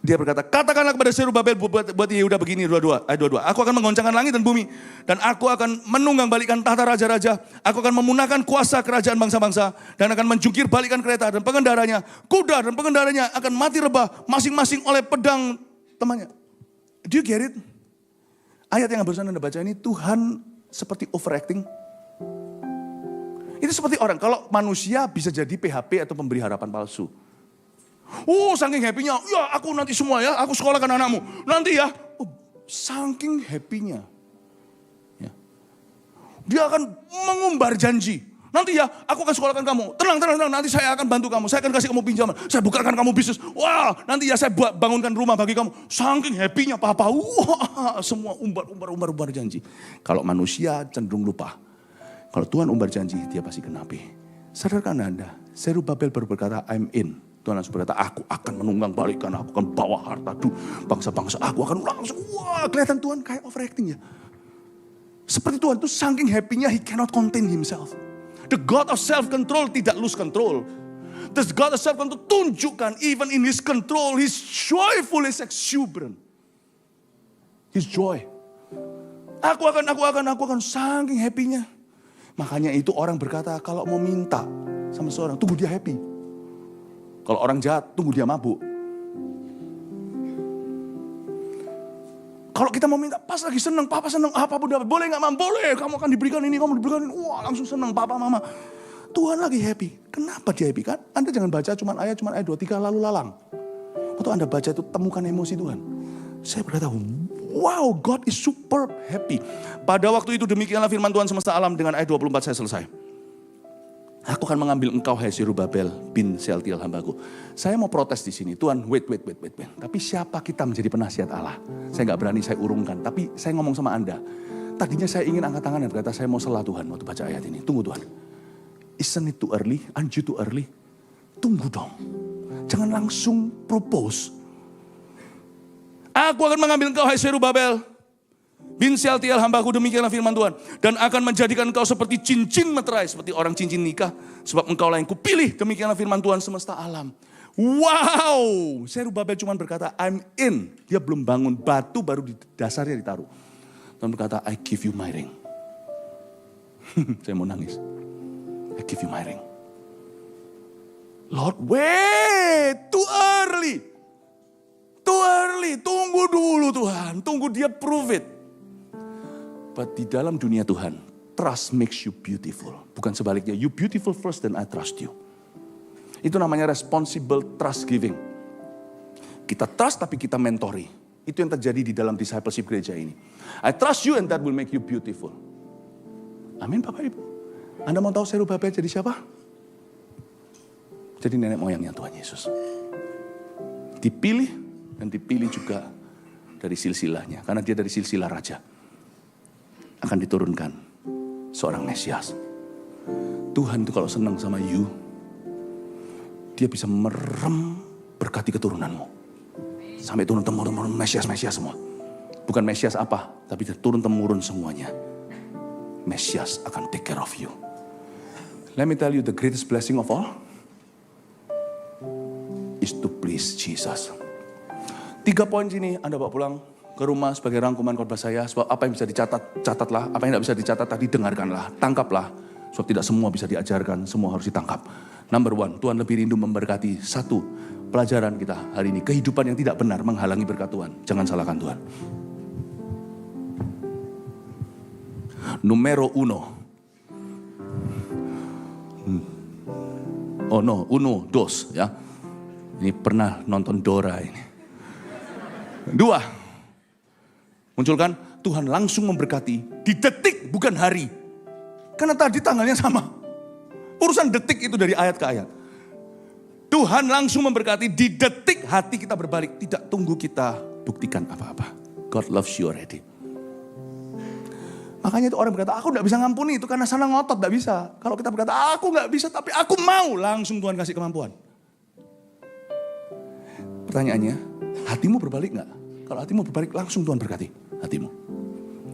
Dia berkata, katakanlah kepada Serubabel buat Yehuda begini, ayat 22. Aku akan menggoncangkan langit dan bumi. Dan aku akan menunggang balikan tahta raja-raja. Aku akan memunahkan kuasa kerajaan bangsa-bangsa. Dan akan menjungkir balikan kereta dan pengendaranya. Kuda dan pengendaranya akan mati rebah masing-masing oleh pedang temannya. Do you get it? Ayat yang barusan Anda baca ini Tuhan seperti overacting. Itu seperti orang, kalau manusia bisa jadi PHP atau pemberi harapan palsu. Saking happy-nya, ya aku nanti semua ya, aku sekolahkan anakmu. Nanti ya, saking happy-nya. Ya. Dia akan mengumbar janji. Nanti ya, aku akan sekolahkan kamu. Tenang, nanti saya akan bantu kamu. Saya akan kasih kamu pinjaman. Saya bukakan kamu bisnis. Wah, nanti ya saya bangunkan rumah bagi kamu. Saking happy-nya papa. Wah, semua umbar janji. Kalau manusia cenderung lupa. Kalau Tuhan umbar janji, dia pasti genapi. Sadarkan Anda, Serubabel baru berkata, I'm in. Tuhan langsung berkata, aku akan menunggang balikan, aku akan bawa harta bangsa-bangsa. Aku akan langsung, wah kelihatan Tuhan kayak overacting ya. Seperti Tuhan itu saking happy-nya, he cannot contain himself. The God of self-control tidak lose control. The God of self-control tunjukkan even in his control, his joyful, his exuberant. His joy. Aku akan saking happy-nya. Makanya itu orang berkata kalau mau minta sama seorang, tunggu dia happy. Kalau orang jahat, tunggu dia mabuk. Kalau kita mau minta, pas lagi senang, papa senang, apapun dapat. Boleh gak Mama? Boleh, kamu akan diberikan ini, kamu diberikan ini. Wah langsung senang, papa, mama. Tuhan lagi happy. Kenapa dia happy kan? Anda jangan baca cuma ayat 2, 3 lalu lalang. Waktu Anda baca itu temukan emosi Tuhan. Saya berkata, wow, God is super happy. Pada waktu itu demikianlah firman Tuhan semesta alam. Dengan ayat 24 saya selesai. Aku akan mengambil engkau, hai Zerubabel bin Sealtiel hambaku. Saya mau protes di sini. Tuhan, wait. Tapi siapa kita menjadi penasihat Allah? Saya gak berani, saya urungkan. Tapi saya ngomong sama Anda. Tadinya saya ingin angkat tangan dan berkata, saya mau selah Tuhan waktu baca ayat ini. Tunggu Tuhan. Isn't it too early? Aren't you too early? Tunggu dong. Jangan langsung propose. Aku akan mengambil engkau, hai Zerubabel bin Sealtiel hambaku, demikianlah firman Tuhan. Dan akan menjadikan engkau seperti cincin meterai, seperti orang cincin nikah. Sebab engkau lah yang kupilih, demikianlah firman Tuhan semesta alam. Wow, Zerubabel cuma berkata, I'm in. Dia belum bangun, batu baru di dasarnya ditaruh. Tuhan berkata, I give you my ring. Saya mau nangis. I give you my ring. Lord, wait, too early. Too early, tunggu dulu Tuhan. Tunggu dia prove it. But di dalam dunia Tuhan, trust makes you beautiful. Bukan sebaliknya, you beautiful first then I trust you. Itu namanya responsible trust giving. Kita trust tapi kita mentori. Itu yang terjadi di dalam discipleship gereja ini. I trust you and that will make you beautiful. Amin Bapak Ibu. Anda mau tahu Zerubabel jadi siapa? Jadi nenek moyangnya Tuhan Yesus. Dipilih dan dipilih juga dari silsilahnya. Karena dia dari silsilah raja. Akan diturunkan seorang Mesias. Tuhan itu kalau senang sama you, dia bisa merem berkati keturunanmu. Sampai turun-temurun Mesias semua. Bukan Mesias apa, tapi turun-temurun semuanya. Mesias akan take care of you. Let me tell you the greatest blessing of all is to please Jesus. 3 poin sini Anda bawa pulang ke rumah sebagai rangkuman khotbah saya. Sebab apa yang bisa dicatat, catatlah. Apa yang tidak bisa dicatat tadi, dengarkanlah. Tangkaplah. Sebab tidak semua bisa diajarkan, semua harus ditangkap. Number 1, Tuhan lebih rindu memberkati. 1, pelajaran kita hari ini. Kehidupan yang tidak benar menghalangi berkat Tuhan. Jangan salahkan Tuhan. Numero 1. Oh no, 1, 2 ya. Ini pernah nonton Dora ini. 2. Munculkan, Tuhan langsung memberkati di detik bukan hari. Karena tadi tanggalnya sama. Urusan detik itu dari ayat ke ayat. Tuhan langsung memberkati di detik hati kita berbalik. Tidak tunggu kita buktikan apa-apa. God loves you already. Makanya itu orang berkata, aku gak bisa ngampuni. Itu karena sana ngotot, gak bisa. Kalau kita berkata, aku gak bisa tapi aku mau. Langsung Tuhan kasih kemampuan. Pertanyaannya, hatimu berbalik gak? Kalau hatimu berbalik, langsung Tuhan berkati hatimu.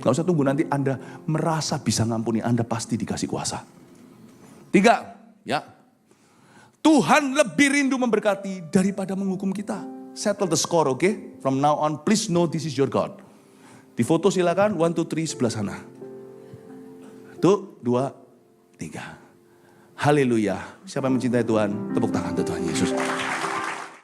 Gak usah tunggu nanti Anda merasa bisa ngampuni, Anda pasti dikasih kuasa. 3, ya. Tuhan lebih rindu memberkati daripada menghukum kita. Settle the score, okay? From now on, please know this is your God. Di foto silakan, 1, 2, 3 sebelah sana. 1, 2, 3. Haleluya. Siapa yang mencintai Tuhan? Tepuk tangan untuk Tuhan.